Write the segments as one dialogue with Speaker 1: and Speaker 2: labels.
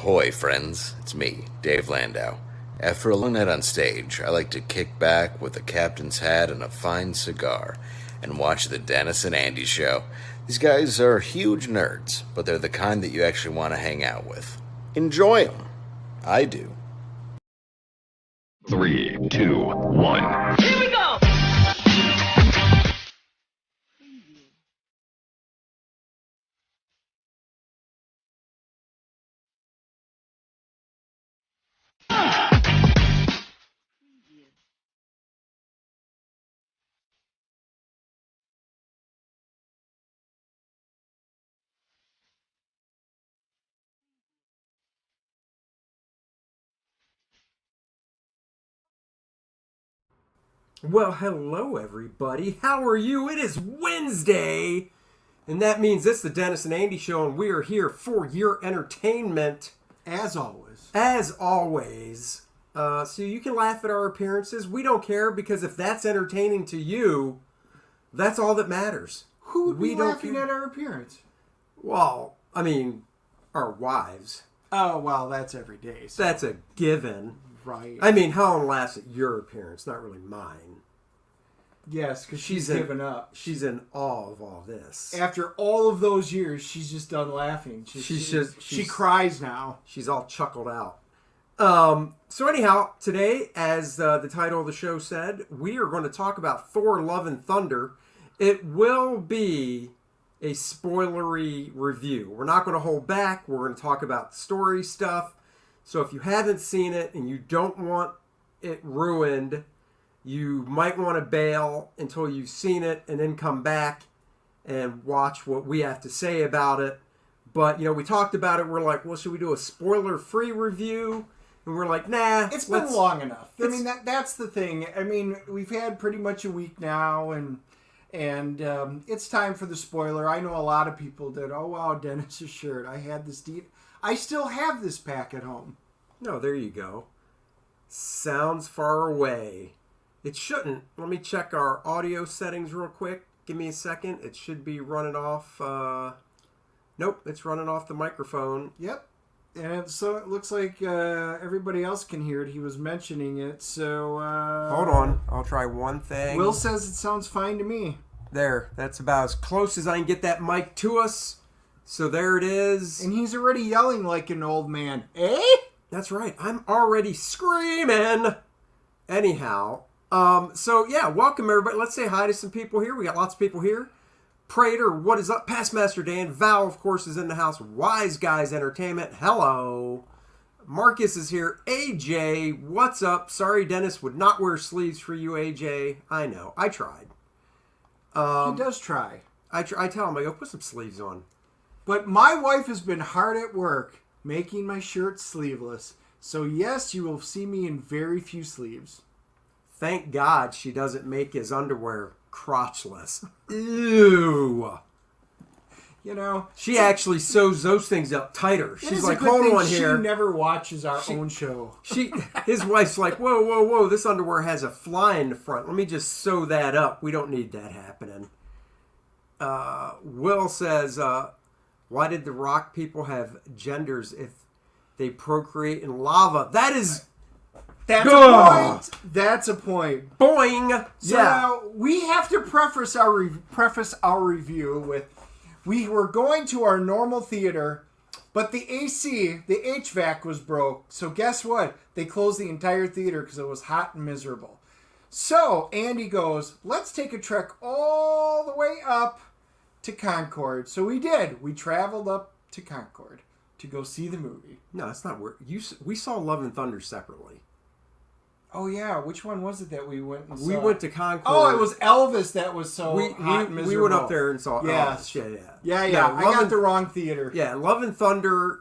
Speaker 1: Ahoy, friends. It's me, Dave Landau. After a long night on stage, I like to kick back with a captain's hat and a fine cigar and watch the Dennis and Andy show. These guys are huge nerds, but they're the kind that you actually want to hang out with. Enjoy them. I do.
Speaker 2: 3, 2, 1.
Speaker 3: Here we go!
Speaker 4: Well, hello everybody. How are you? It is Wednesday, and that means it's the Dennis and Andy Show, and we are here for your entertainment.
Speaker 5: As always.
Speaker 4: As always. So you can laugh at our appearances. We don't care, because if that's entertaining to you, that's all that matters.
Speaker 5: Who would be
Speaker 4: We don't
Speaker 5: laughing
Speaker 4: care.
Speaker 5: at our appearance?
Speaker 4: Well, I mean, our wives.
Speaker 5: Oh, well, that's every day. So.
Speaker 4: That's a given.
Speaker 5: Right.
Speaker 4: I mean, Helen laughs at your appearance, not really mine.
Speaker 5: Yes, because she's
Speaker 4: in-
Speaker 5: given up.
Speaker 4: She's in awe of all this.
Speaker 5: After all of those years, she's just done laughing. She cries now.
Speaker 4: She's all chuckled out. So anyhow, today, as the title of the show said, we are going to talk about Thor Love and Thunder. It will be a spoilery review. We're not going to hold back. We're going to talk about story stuff. So if you haven't seen it and you don't want it ruined, you might want to bail until you've seen it and then come back and watch what we have to say about it. But, we talked about it. We're like, well, should we do a spoiler-free review? And we're like, nah.
Speaker 5: It's been long enough. I mean, that's the thing. I mean, we've had pretty much a week now, and it's time for the spoiler. I know a lot of people that, oh, wow, Dennis's shirt. I had this I still have this pack at home.
Speaker 4: No, there you go. Sounds far away. It shouldn't. Let me check our audio settings real quick. Give me a second. It should be running off. Nope, it's running off the microphone.
Speaker 5: Yep. And so it looks like everybody else can hear it. He was mentioning it, so...
Speaker 4: Hold on. I'll try one thing.
Speaker 5: Will says it sounds fine to me.
Speaker 4: There. That's about as close as I can get that mic to us. So there it is.
Speaker 5: And he's already yelling like an old man. Eh?
Speaker 4: That's right. I'm already screaming. Anyhow. So yeah, welcome everybody. Let's say hi to some people here. We got lots of people here. Prater, what is up? Pastmaster Dan. Val, of course, is in the house. Wise Guys Entertainment. Hello. Marcus is here. AJ, what's up? Sorry, Dennis would not wear sleeves for you, AJ. I know. I tried.
Speaker 5: He does try.
Speaker 4: I tell him, I go, put some sleeves on.
Speaker 5: But my wife has been hard at work making my shirt sleeveless. So yes, you will see me in very few sleeves.
Speaker 4: Thank God she doesn't make his underwear crotchless. Ew. She actually sews those things up tighter. She's like, hold on here.
Speaker 5: She never watches our own show.
Speaker 4: His wife's like, whoa, this underwear has a fly in the front. Let me just sew that up. We don't need that happening. Will says, why did the rock people have genders if they procreate in lava? That's a point.
Speaker 5: That's a point.
Speaker 4: Boing.
Speaker 5: So now we have to preface our review with, we were going to our normal theater, but the AC, the HVAC was broke. So guess what? They closed the entire theater because it was hot and miserable. So Andy goes, let's take a trek all the way up to Concord. So we did. We traveled up to Concord to go see the movie.
Speaker 4: No, that's not where we saw Love and Thunder separately.
Speaker 5: Oh yeah, which one was it that we went and saw?
Speaker 4: We went to Concord.
Speaker 5: Oh, it was Elvis that was so hot and miserable.
Speaker 4: We went up there and saw
Speaker 5: Yes.
Speaker 4: Elvis.
Speaker 5: Yeah. I got the wrong theater.
Speaker 4: Yeah, Love and Thunder.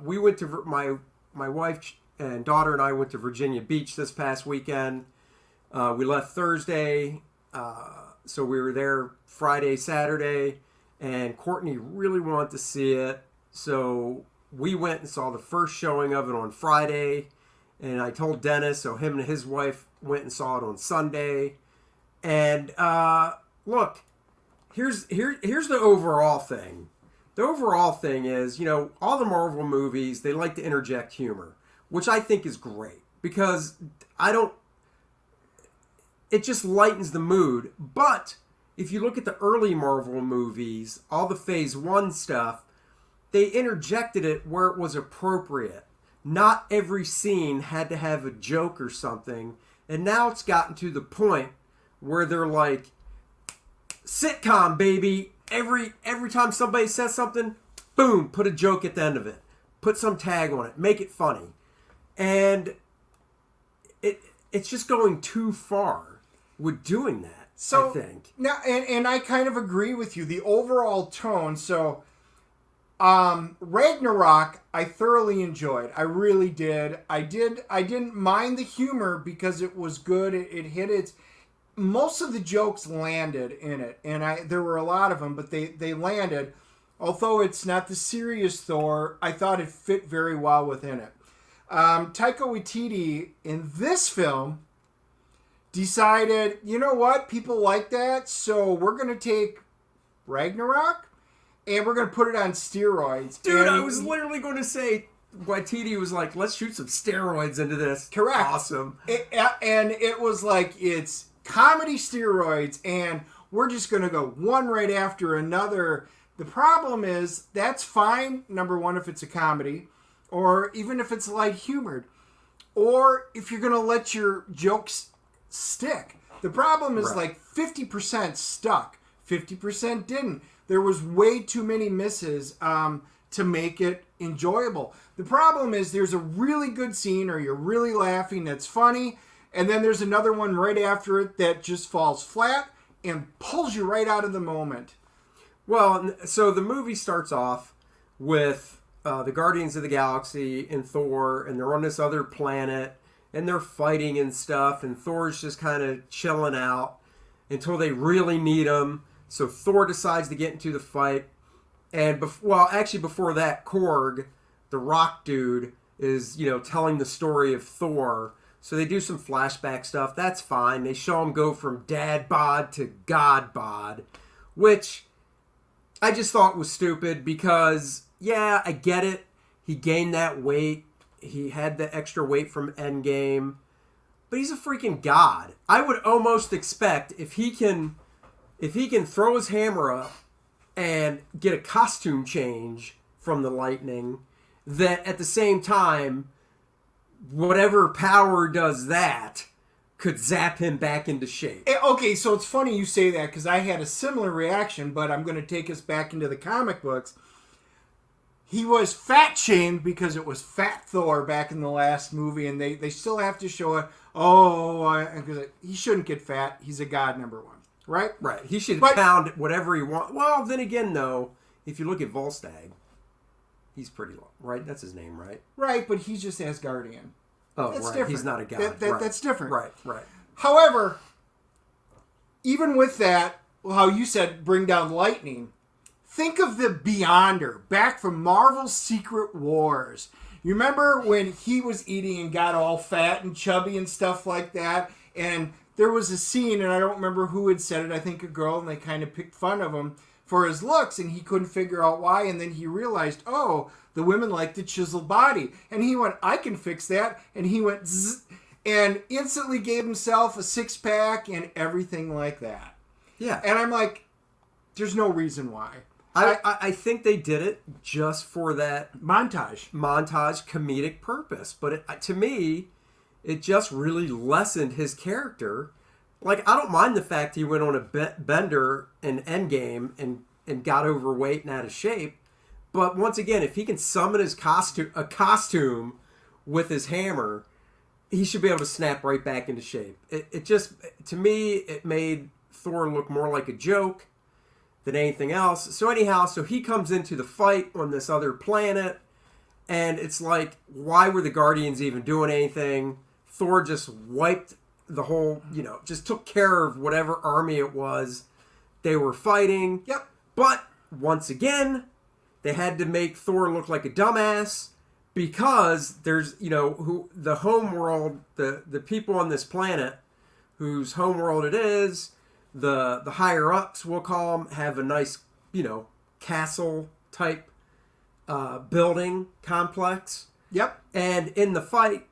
Speaker 4: We went to my wife and daughter and I went to Virginia Beach this past weekend. We left Thursday, so we were there Friday, Saturday, and Courtney really wanted to see it, so we went and saw the first showing of it on Friday. And I told Dennis, so him and his wife went and saw it on Sunday. And look, here's the overall thing. the overall thing is, all the Marvel movies, they like to interject humor, which I think is great because it just lightens the mood. But if you look at the early Marvel movies, all the Phase 1 stuff, they interjected it where it was appropriate. Not every scene had to have a joke or something. And now it's gotten to the point where they're like, sitcom, baby. Every time somebody says something, boom, put a joke at the end of it. Put some tag on it. Make it funny. And it's just going too far with doing that, I think.
Speaker 5: Now, and I kind of agree with you. The overall tone, Ragnarok, I thoroughly enjoyed. I really did. I didn't mind the humor because it was good. It hit its... Most of the jokes landed in it, and there were a lot of them, but they landed. Although it's not the serious Thor, I thought it fit very well within it. Taika Waititi, in this film, decided, you know what, people like that, so we're going to take Ragnarok, and we're going to put it on steroids.
Speaker 4: Dude, I was literally going to say, Waititi was like, let's shoot some steroids into this.
Speaker 5: Correct.
Speaker 4: Awesome.
Speaker 5: And it was like, it's comedy steroids, and we're just going to go one right after another. The problem is, that's fine, number one, if it's a comedy, or even if it's light-humored, or if you're going to let your jokes stick. The problem is like 50% stuck, 50% didn't. There was way too many misses to make it enjoyable. The problem is there's a really good scene, or you're really laughing, that's funny, and then there's another one right after it that just falls flat and pulls you right out of the moment.
Speaker 4: Well, so the movie starts off with the Guardians of the Galaxy and Thor, and they're on this other planet, and they're fighting and stuff, and Thor's just kind of chilling out until they really need him. So Thor decides to get into the fight, and before that, Korg, the rock dude, is telling the story of Thor. So they do some flashback stuff. That's fine. They show him go from dad bod to god bod, which I just thought was stupid because, yeah, I get it. He gained that weight. He had the extra weight from Endgame. But he's a freaking god. I would almost expect if he can throw his hammer up and get a costume change from the lightning, that at the same time, whatever power does that could zap him back into shape.
Speaker 5: Okay, so it's funny you say that because I had a similar reaction, but I'm going to take us back into the comic books. He was fat shamed because it was Fat Thor back in the last movie, and they still have to show it. Because he shouldn't get fat. He's a god, number one. Right?
Speaker 4: Right. He should pound whatever he wants. Well, then again, though, if you look at Volstagg, he's pretty low, right? That's his name, right?
Speaker 5: Right, but he's just Asgardian.
Speaker 4: Oh, that's right. Different. He's not a god. Right.
Speaker 5: That's different.
Speaker 4: Right.
Speaker 5: However, even with that, how you said bring down lightning, think of the Beyonder back from Marvel's Secret Wars. You remember when he was eating and got all fat and chubby and stuff like that? And there was a scene, and I don't remember who had said it, I think a girl, and they kind of picked fun of him for his looks, and he couldn't figure out why, and then he realized, the women like the chiseled body. And he went, I can fix that. And he went, zzz, and instantly gave himself a six-pack and everything like that.
Speaker 4: Yeah.
Speaker 5: And I'm like, there's no reason why.
Speaker 4: I think they did it just for that
Speaker 5: montage
Speaker 4: comedic purpose. But to me, it just really lessened his character. Like, I don't mind the fact he went on a bender in Endgame and got overweight and out of shape. But once again, if he can summon his costume with his hammer, he should be able to snap right back into shape. It just, to me, it made Thor look more like a joke than anything else. So anyhow, he comes into the fight on this other planet, and it's like, why were the Guardians even doing anything? Thor just wiped the whole, just took care of whatever army it was they were fighting.
Speaker 5: Yep.
Speaker 4: But once again, they had to make Thor look like a dumbass because there's, who the home world, the people on this planet whose home world it is, the higher ups, we'll call them, have a nice, castle type building complex.
Speaker 5: Yep.
Speaker 4: And in the fight,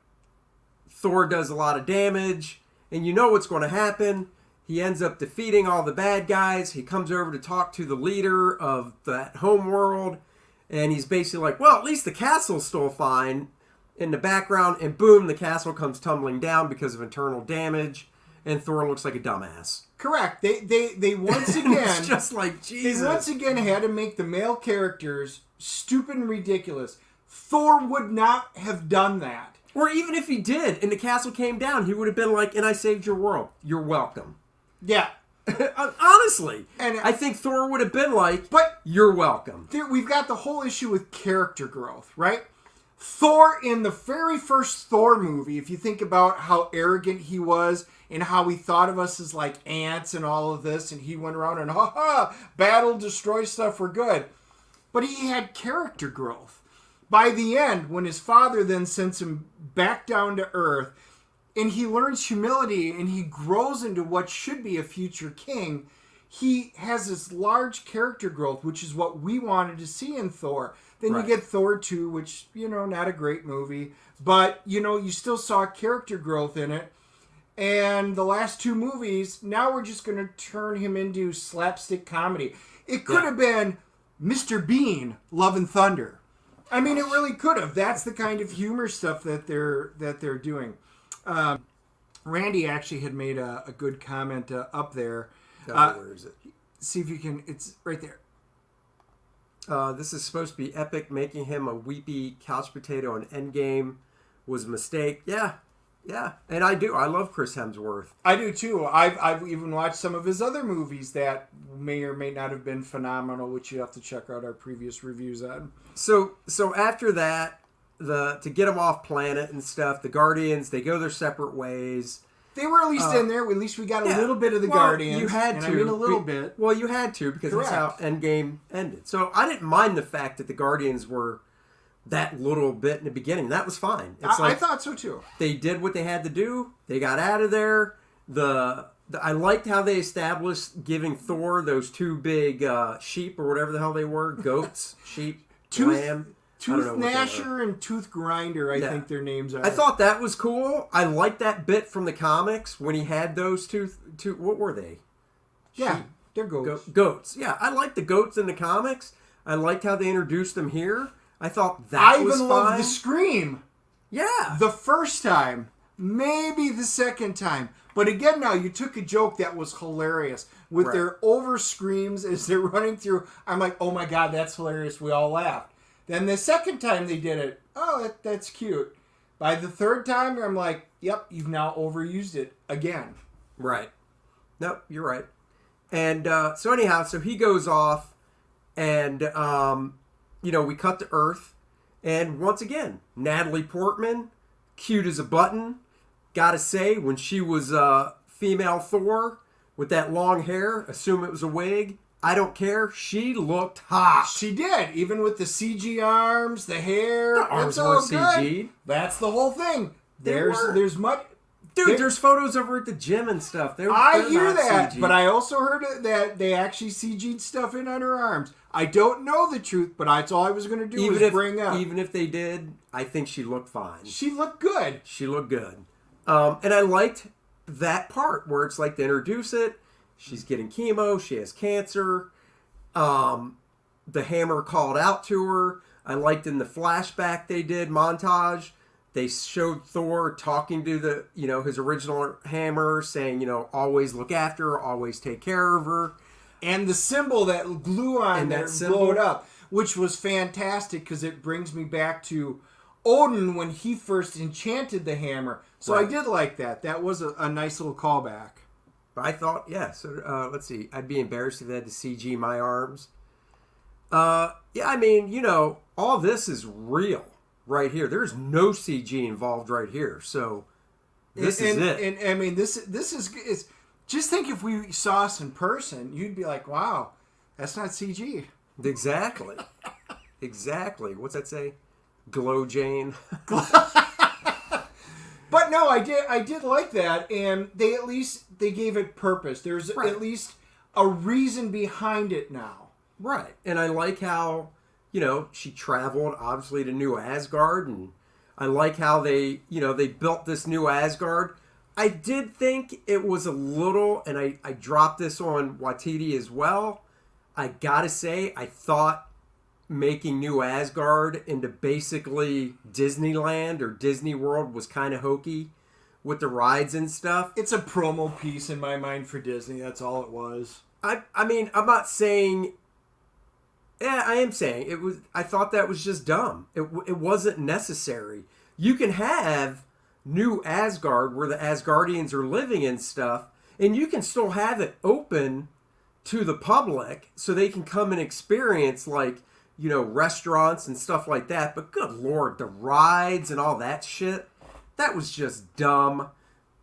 Speaker 4: Thor does a lot of damage, and you know what's going to happen. He ends up defeating all the bad guys. He comes over to talk to the leader of that homeworld, and he's basically like, well, at least the castle's still fine in the background, and boom, the castle comes tumbling down because of internal damage, and Thor looks like a dumbass.
Speaker 5: Correct. They once again...
Speaker 4: It's just like, Jesus.
Speaker 5: They once again had to make the male characters stupid and ridiculous. Thor would not have done that.
Speaker 4: Or even if he did, and the castle came down, he would have been like, and I saved your world. You're welcome.
Speaker 5: Yeah.
Speaker 4: Honestly.
Speaker 5: And
Speaker 4: I think Thor would have been like,
Speaker 5: but
Speaker 4: you're welcome.
Speaker 5: We've got the whole issue with character growth, right? Thor, in the very first Thor movie, if you think about how arrogant he was and how he thought of us as like ants and all of this, and he went around and, battle, destroy stuff, we're good. But he had character growth. By the end, when his father then sends him back down to Earth, and he learns humility and he grows into what should be a future king, he has this large character growth, which is what we wanted to see in Thor. Then
Speaker 4: Right.
Speaker 5: you get Thor 2, which, not a great movie, but, you still saw character growth in it. And the last two movies, now we're just going to turn him into slapstick comedy. It could have been Mr. Bean, Love and Thunder. I mean, it really could have. That's the kind of humor stuff that they're doing. Randy actually had made a good comment up there.
Speaker 4: Where is it?
Speaker 5: See if you can. It's right there.
Speaker 4: This is supposed to be epic. Making him a weepy couch potato in Endgame was a mistake. Yeah. And I do. I love Chris Hemsworth.
Speaker 5: I do too. I've even watched some of his other movies that may or may not have been phenomenal, which you have to check out our previous reviews on.
Speaker 4: So after that, to get him off planet and stuff, the Guardians, they go their separate ways.
Speaker 5: They were at least in there. At least we got a little bit of the Guardians.
Speaker 4: You had to.
Speaker 5: I mean, a little bit.
Speaker 4: Well, you had to, because that's how Endgame ended. So I didn't mind the fact that the Guardians were that little bit in the beginning. That was fine.
Speaker 5: I thought so too.
Speaker 4: They did what they had to do. They got out of there. I liked how they established giving Thor those two big sheep or whatever the hell they were. Goats, sheep, lamb.
Speaker 5: Tooth Gnasher and Tooth Grinder, I think their names are.
Speaker 4: I thought that was cool. I liked that bit from the comics when he had those two. What were they?
Speaker 5: Yeah,
Speaker 4: Sheep.
Speaker 5: they're goats.
Speaker 4: Goats. Yeah, I liked the goats in the comics. I liked how they introduced them here. I thought that was fine. I even loved
Speaker 5: the scream.
Speaker 4: Yeah.
Speaker 5: The first time. Maybe the second time. But again, now, you took a joke that was hilarious. With their over screams as they're running through. I'm like, oh my God, that's hilarious. We all laughed. Then the second time they did it, that's cute. By the third time, I'm like, yep, you've now overused it again.
Speaker 4: Right. Nope, you're right. And so anyhow, so he goes off, and, we cut to Earth. And once again, Natalie Portman, cute as a button. Gotta say, when she was female Thor with that long hair, assume it was a wig, I don't care. She looked hot.
Speaker 5: She did, even with the CG arms, the hair.
Speaker 4: The arms were CG'd.
Speaker 5: That's the whole thing. There's much.
Speaker 4: Dude, there's photos of her at the gym and stuff.
Speaker 5: I hear that, but I also heard that they actually CG'd stuff in on her arms. I don't know the truth, but that's all I was going to do was bring up.
Speaker 4: Even if they did, I think she looked fine.
Speaker 5: She looked good.
Speaker 4: She looked good. And I liked that part where it's like they introduce it. She's getting chemo. She has cancer. The hammer called out to her. I liked in the flashback they did montage. They showed Thor talking to his original hammer, saying, always look after her, always take care of her.
Speaker 5: And the symbol that glue on
Speaker 4: and
Speaker 5: that glowed up, which was fantastic because it brings me back to Odin when he first enchanted the hammer. So I did like that. That was a nice little callback.
Speaker 4: But I thought, so let's see. I'd be embarrassed if they had to CG my arms. I mean, all this is real right here. There's no CG involved right here. So this is it.
Speaker 5: And I mean, this is just think if we saw us in person, you'd be like, wow, that's not CG.
Speaker 4: Exactly. Exactly. What's that say? Glow Jane.
Speaker 5: But no, I did like that, and they gave it purpose. There's at least a reason behind it now.
Speaker 4: Right. And I like how she traveled obviously to New Asgard, and I like how they built this New Asgard. I did think it was a little, and I dropped this on Waititi as well. I gotta say, I thought making New Asgard into basically Disneyland or Disney World was kind of hokey with the rides and stuff.
Speaker 5: It's a promo piece in my mind for Disney. That's all it was.
Speaker 4: I mean, I'm not saying... Yeah, I am saying it was. I thought that was just dumb. It wasn't necessary. You can have New Asgard where the Asgardians are living and stuff, and you can still have it open to the public so they can come and experience restaurants and stuff like that. But good Lord, the rides and all that shit, that was just dumb.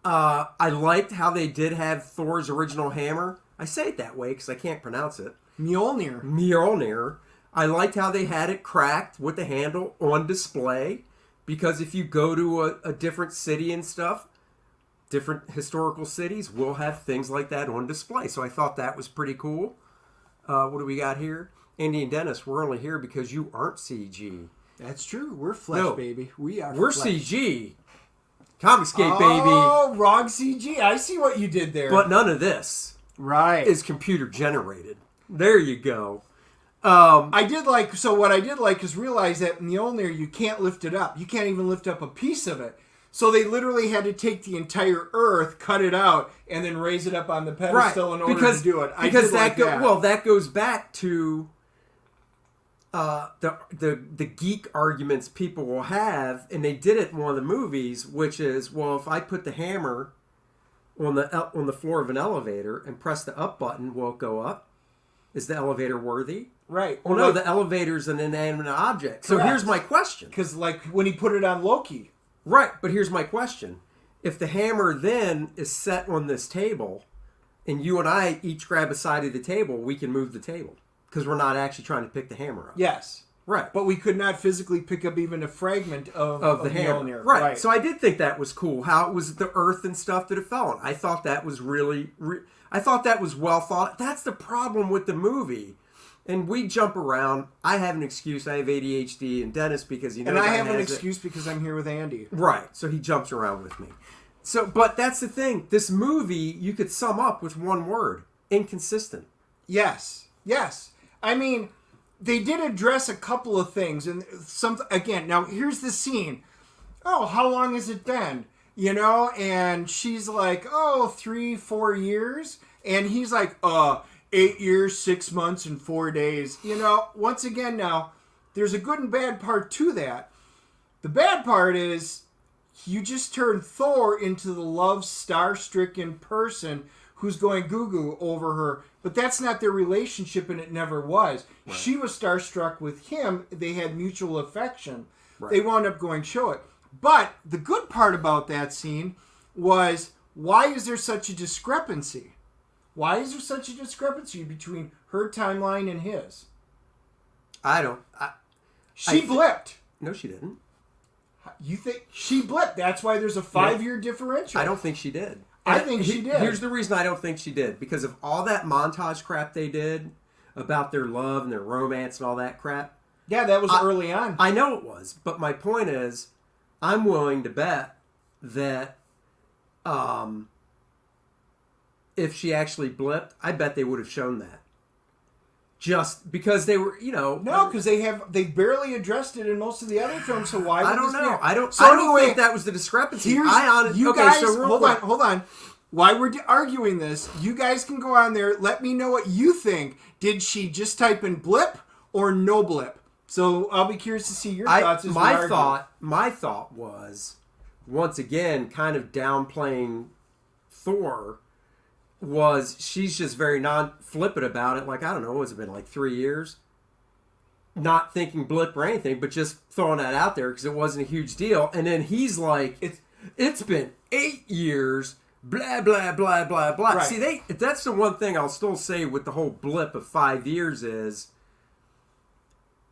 Speaker 4: I liked how they did have Thor's original hammer. I say it that way because I can't pronounce it. Mjolnir. I liked how they had it cracked with the handle on display, because if you go to a different city and stuff, different historical cities will have things like that on display. So I thought that was pretty cool. What do we got here? Andy and Dennis, we're only here because you aren't CG.
Speaker 5: That's true. We're flesh, baby. We're
Speaker 4: flesh. CG. Comicscape, baby.
Speaker 5: Oh, wrong CG. I see what you did there.
Speaker 4: But none of this is computer generated. There you go.
Speaker 5: What I did like is realize that Mjolnir, you can't lift it up. You can't even lift up a piece of it. So they literally had to take the entire Earth, cut it out, and then raise it up on the pedestal in order to do it.
Speaker 4: That goes back to the geek arguments people will have, and they did it in one of the movies, which is, well, if I put the hammer on the floor of an elevator and press the up button, will it go up? Is the elevator worthy?
Speaker 5: Right.
Speaker 4: Well, no, the elevator's an inanimate object. So here's my question.
Speaker 5: Because, when he put it on Loki.
Speaker 4: Right, but here's my question. If the hammer then is set on this table, and you and I each grab a side of the table, we can move the table. Because we're not actually trying to pick the hammer up.
Speaker 5: Yes.
Speaker 4: Right.
Speaker 5: But we could not physically pick up even a fragment of the hammer. Mjolnir.
Speaker 4: Right. So I did think that was cool, how it was the earth and stuff that it fell on. I thought that was really... I thought that was well thought. That's the problem with the movie. And we jump around. I have an excuse. I have ADHD, and Dennis, because he knows
Speaker 5: I have an excuse because I'm here with Andy.
Speaker 4: Right. So he jumps around with me. But that's the thing. This movie, you could sum up with one word: inconsistent.
Speaker 5: Yes. I mean, they did address a couple of things, and again. Now here's the scene. Oh, how long has it been? And she's like, 3-4 years. And he's like, 8 years, 6 months, and 4 days. Once again now, there's a good and bad part to that. The bad part is you just turned Thor into the love star-stricken person who's going goo-goo over her. But that's not their relationship, and it never was. Right. She was starstruck with him. They had mutual affection. Right. They wound up going show it. But the good part about that scene was, why is there such a discrepancy? Why is there such a discrepancy between her timeline and his? She blipped.
Speaker 4: No, she didn't.
Speaker 5: You think she blipped? That's why there's a 5-year differential.
Speaker 4: I don't think she did.
Speaker 5: I think she did.
Speaker 4: Here's the reason I don't think she did. Because of all that montage crap they did about their love and their romance and all that crap.
Speaker 5: Yeah, that was early on.
Speaker 4: I know it was. But my point is, I'm willing to bet that if she actually blipped, I bet they would have shown that. Just because they were,
Speaker 5: No, because they barely addressed it in most of the other films. So why?
Speaker 4: I don't know. I don't
Speaker 5: anyway,
Speaker 4: think that was the discrepancy.
Speaker 5: Hold on. Why we're arguing this? You guys can go on there. Let me know what you think. Did she just type in blip or no blip? So I'll be curious to see your thoughts.
Speaker 4: My thought was, once again, kind of downplaying Thor. Was she's just very non-flippant about it. Like, I don't know, what's it been, like 3 years? Not thinking blip or anything, but just throwing that out there because it wasn't a huge deal. And then he's like, it's been 8 years, blah, blah, blah, blah, blah.
Speaker 5: Right.
Speaker 4: See, that's the one thing I'll still say with the whole blip of 5 years is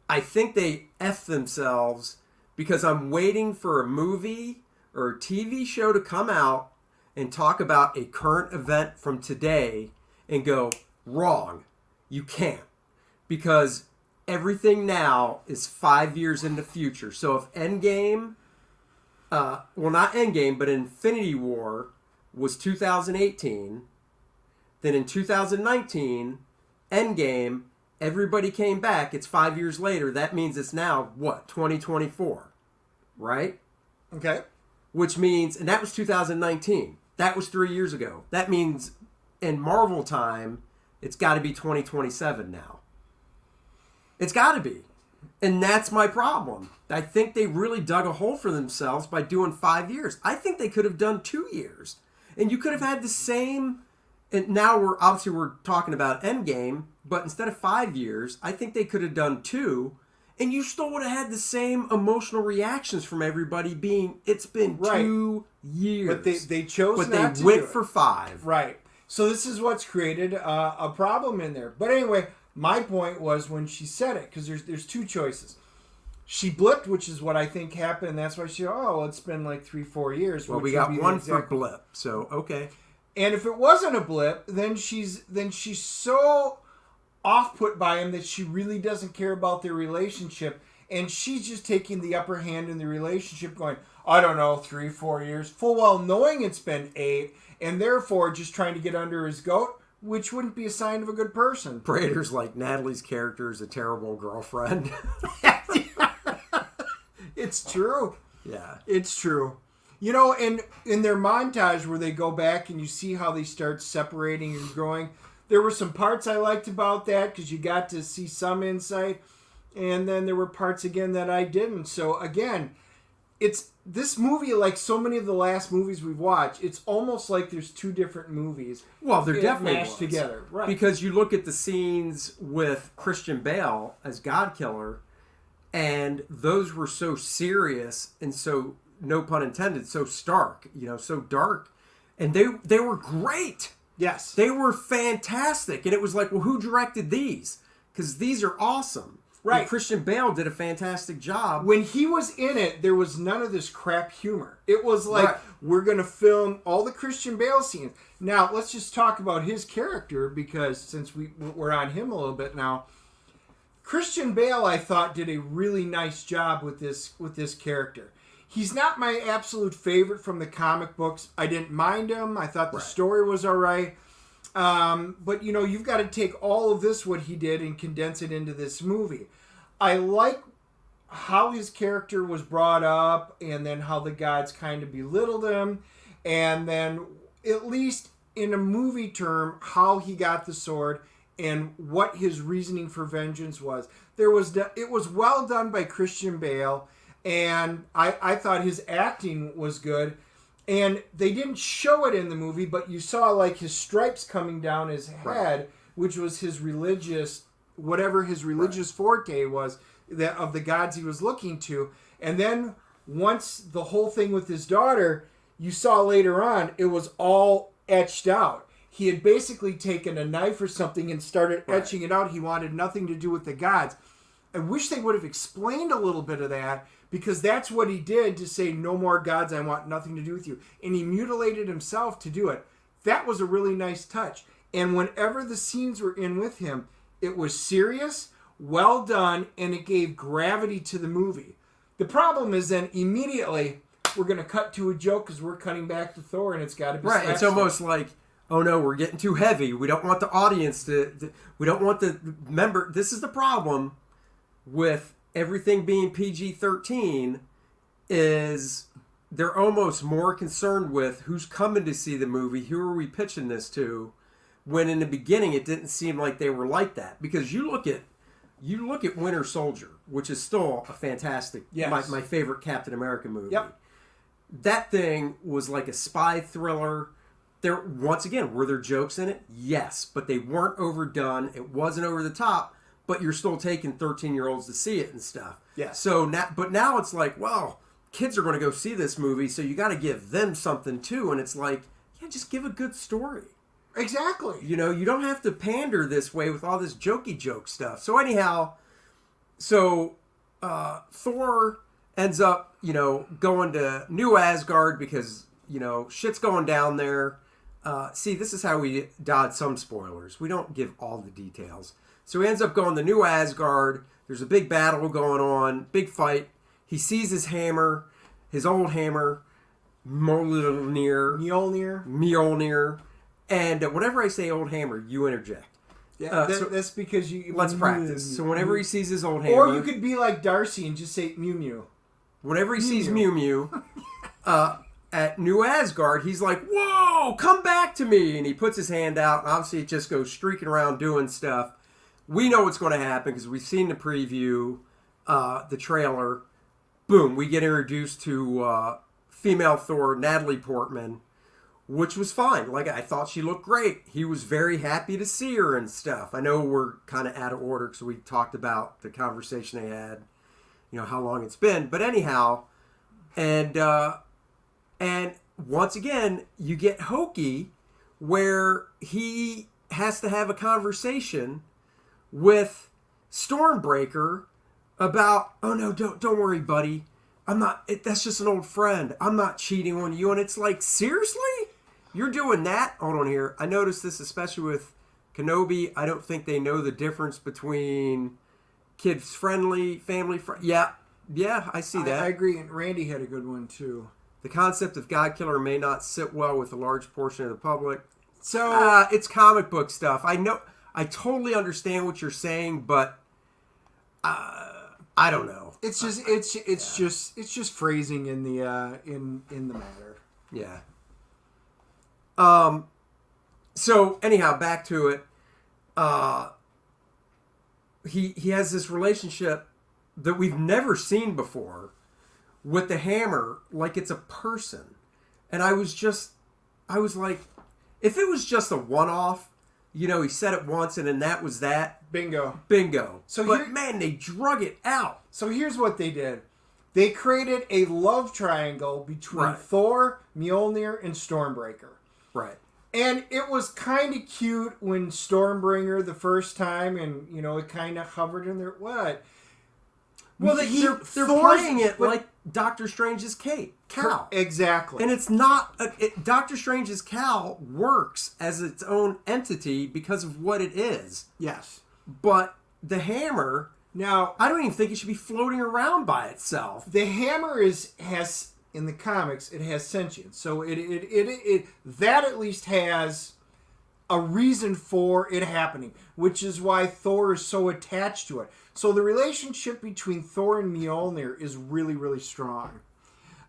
Speaker 4: I think they F themselves because I'm waiting for a movie or a TV show to come out and talk about a current event from today and go, wrong. You can't. Because everything now is 5 years in the future. So if Endgame, well, not Endgame, but Infinity War was 2018, then in 2019, Endgame, everybody came back. It's 5 years later. That means it's now, what, 2024, right?
Speaker 5: Okay.
Speaker 4: Which means, and that was 2019. That was 3 years ago. That means in Marvel time, it's got to be 2027 now. It's got to be. And that's my problem. I think they really dug a hole for themselves by doing 5 years. I think they could have done 2 years. And you could have had the same, and now we're talking about Endgame, but instead of 5 years, I think they could have done 2, and you still would have had the same emotional reactions from everybody being, it's been 2 years.
Speaker 5: But they chose
Speaker 4: but
Speaker 5: not
Speaker 4: they
Speaker 5: to
Speaker 4: went
Speaker 5: do it.
Speaker 4: for 5.
Speaker 5: Right. So this is what's created a problem in there. But anyway, my point was when she said it, because there's two choices. She blipped, which is what I think happened. And that's why she, it's been like 3-4 years.
Speaker 4: Well, we got one for blip, so okay.
Speaker 5: And if it wasn't a blip, then she's so off-put by him that she really doesn't care about their relationship, and she's just taking the upper hand in the relationship, going, I don't know, 3-4 years, full well knowing it's been 8, and therefore just trying to get under his goat, which wouldn't be a sign of a good person.
Speaker 4: Prater's like, Natalie's character is a terrible girlfriend.
Speaker 5: It's true.
Speaker 4: Yeah.
Speaker 5: It's true. You know, and in their montage where they go back and you see how they start separating and growing, there were some parts I liked about that because you got to see some insight, and then there were parts again that I didn't. So again, it's this movie, like so many of the last movies we've watched, it's almost like there's two different movies.
Speaker 4: Well, they're definitely
Speaker 5: mashed together, right?
Speaker 4: Because you look at the scenes with Christian Bale as Godkiller, and those were so serious and so, no pun intended, so stark, so dark, and they were great.
Speaker 5: Yes.
Speaker 4: They were fantastic. And it was like, well, who directed these? Because these are awesome.
Speaker 5: Right.
Speaker 4: And Christian Bale did a fantastic job.
Speaker 5: When he was in it, there was none of this crap humor. It was like, We're going to film all the Christian Bale scenes. Now, let's just talk about his character, because since we're on him a little bit now, Christian Bale, I thought, did a really nice job with this character. He's not my absolute favorite from the comic books. I didn't mind him. I thought the story was all right. But, you've got to take all of this, what he did, and condense it into this movie. I like how his character was brought up, and then how the gods kind of belittled him. And then, at least in a movie term, how he got the sword and what his reasoning for vengeance was. It was well done by Christian Bale. And I thought his acting was good. And they didn't show it in the movie, but you saw like his stripes coming down his head, which was his religious, whatever his religious forte was, that of the gods he was looking to. And then once the whole thing with his daughter, you saw later on, it was all etched out. He had basically taken a knife or something and started etching it out. He wanted nothing to do with the gods. I wish they would have explained a little bit of that, because that's what he did to say, no more gods, I want nothing to do with you. And he mutilated himself to do it. That was a really nice touch. And whenever the scenes were in with him, it was serious, well done, and it gave gravity to the movie. The problem is then immediately we're going to cut to a joke because we're cutting back to Thor, and it's got to be
Speaker 4: slapstick. It's almost like, oh no, we're getting too heavy. We don't want the audience we don't want the member. This is the problem with everything being PG-13, is they're almost more concerned with who's coming to see the movie, who are we pitching this to, when in the beginning it didn't seem like they were like that. Because you look at Winter Soldier, which is still a fantastic, my favorite Captain America movie.
Speaker 5: Yep.
Speaker 4: That thing was like a spy thriller. There, once again, were there jokes in it? Yes, but they weren't overdone. It wasn't over the top. But you're still taking 13-year-olds to see it and stuff.
Speaker 5: Yeah.
Speaker 4: So now it's like, well, kids are going to go see this movie, so you got to give them something too. And it's like, just give a good story.
Speaker 5: Exactly.
Speaker 4: You don't have to pander this way with all this jokey joke stuff. So anyhow, Thor ends up, going to New Asgard because, shit's going down there. see, this is how we dodge some spoilers. We don't give all the details. So he ends up going to New Asgard. There's a big battle going on, big fight. He sees his hammer, his old hammer, Mjolnir. And whenever I say old hammer, you interject.
Speaker 5: Yeah, that's because you...
Speaker 4: Let's practice. So whenever he sees his old hammer...
Speaker 5: Or you could be like Darcy and just say Mew Mew.
Speaker 4: Whenever he sees Mew Mew at New Asgard, he's like, whoa, come back to me. And he puts his hand out, and obviously it just goes streaking around doing stuff. We know what's going to happen because we've seen the preview, the trailer. Boom, we get introduced to female Thor, Natalie Portman, which was fine. Like, I thought she looked great. He was very happy to see her and stuff. I know we're kind of out of order because we talked about the conversation they had, how long it's been. But anyhow, and once again, you get hokey where he has to have a conversation with Stormbreaker about, oh no, don't worry, buddy. I'm not, that's just an old friend. I'm not cheating on you. And it's like, seriously? You're doing that? Hold on here. I noticed this especially with Kenobi. I don't think they know the difference between kids friendly, family friendly. Yeah, I see that.
Speaker 5: I agree. And Randy had a good one too.
Speaker 4: The concept of God Killer may not sit well with a large portion of the public.
Speaker 5: So
Speaker 4: it's comic book stuff. I know. I totally understand what you're saying, but I don't know.
Speaker 5: It's just phrasing in the matter.
Speaker 4: Yeah. So anyhow, back to it. He has this relationship that we've never seen before with the hammer, like it's a person. And I was like, if it was just a one-off, he said it once and then that was that.
Speaker 5: Bingo.
Speaker 4: But man, they drug it out.
Speaker 5: So here's what they did. They created a love triangle between Thor, Mjolnir, and Stormbreaker.
Speaker 4: Right.
Speaker 5: And it was kind of cute when Stormbringer the first time, and it kind of hovered in there. What?
Speaker 4: Well, they're playing it like Doctor Strange's Cal.
Speaker 5: Exactly.
Speaker 4: And it's not... Doctor Strange's Cal works as its own entity because of what it is.
Speaker 5: Yes.
Speaker 4: But the hammer...
Speaker 5: Now...
Speaker 4: I don't even think it should be floating around by itself.
Speaker 5: The hammer has... In the comics, it has sentience. So it that at least has a reason for it happening, which is why Thor is so attached to it. So the relationship between Thor and Mjolnir is really, really strong.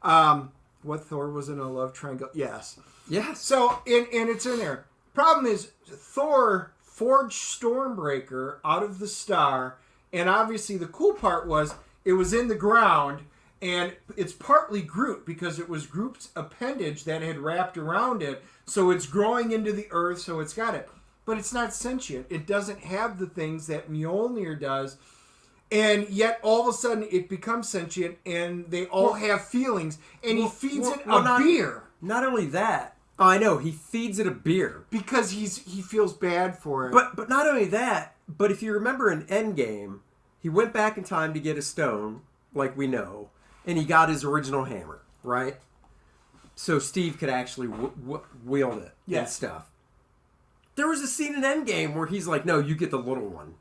Speaker 5: What Thor was in a love triangle? Yes. So, and it's in there. Problem is, Thor forged Stormbreaker out of the star, and obviously the cool part was it was in the ground, and it's partly Groot because it was Groot's appendage that had wrapped around it, so it's growing into the earth, so it's got it. But it's not sentient. It doesn't have the things that Mjolnir does. And yet, all of a sudden, it becomes sentient, and they all have feelings. And he feeds it a beer.
Speaker 4: Not only that, I know he feeds it a beer
Speaker 5: because he feels bad for it.
Speaker 4: But not only that, but if you remember in Endgame, he went back in time to get a stone, like we know, and he got his original hammer, right? So Steve could actually wield it and stuff. There was a scene in Endgame where he's like, "No, you get the little one."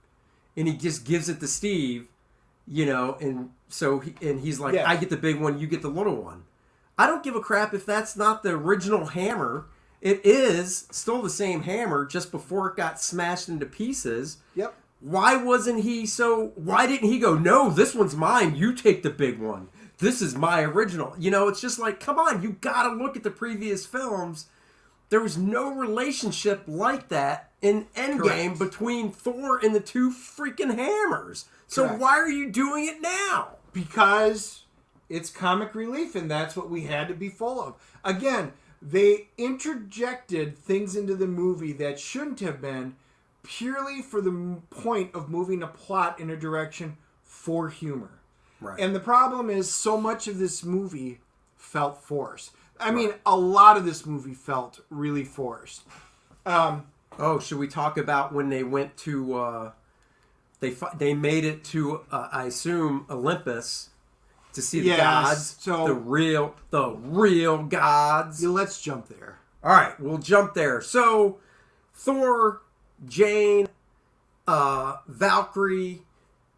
Speaker 4: And he just gives it to Steve, and so he's like, I get the big one, you get the little one. I don't give a crap if that's not the original hammer. It is still the same hammer, just before it got smashed into pieces.
Speaker 5: Yep.
Speaker 4: Why didn't he go, no, this one's mine, you take the big one. This is my original. It's just like, come on, you gotta look at the previous films. There was no relationship like that in Endgame between Thor and the two freaking hammers. So why are you doing it now?
Speaker 5: Because it's comic relief, and that's what we had to be full of. Again, they interjected things into the movie that shouldn't have been, purely for the point of moving a plot in a direction for humor.
Speaker 4: Right.
Speaker 5: And the problem is, so much of this movie felt forced. I mean, a lot of this movie felt really forced.
Speaker 4: Should we talk about when they went to... They made it to, I assume, Olympus to see the gods.
Speaker 5: So
Speaker 4: the real gods.
Speaker 5: Yeah, let's jump there.
Speaker 4: All right, we'll jump there. So, Thor, Jane, Valkyrie,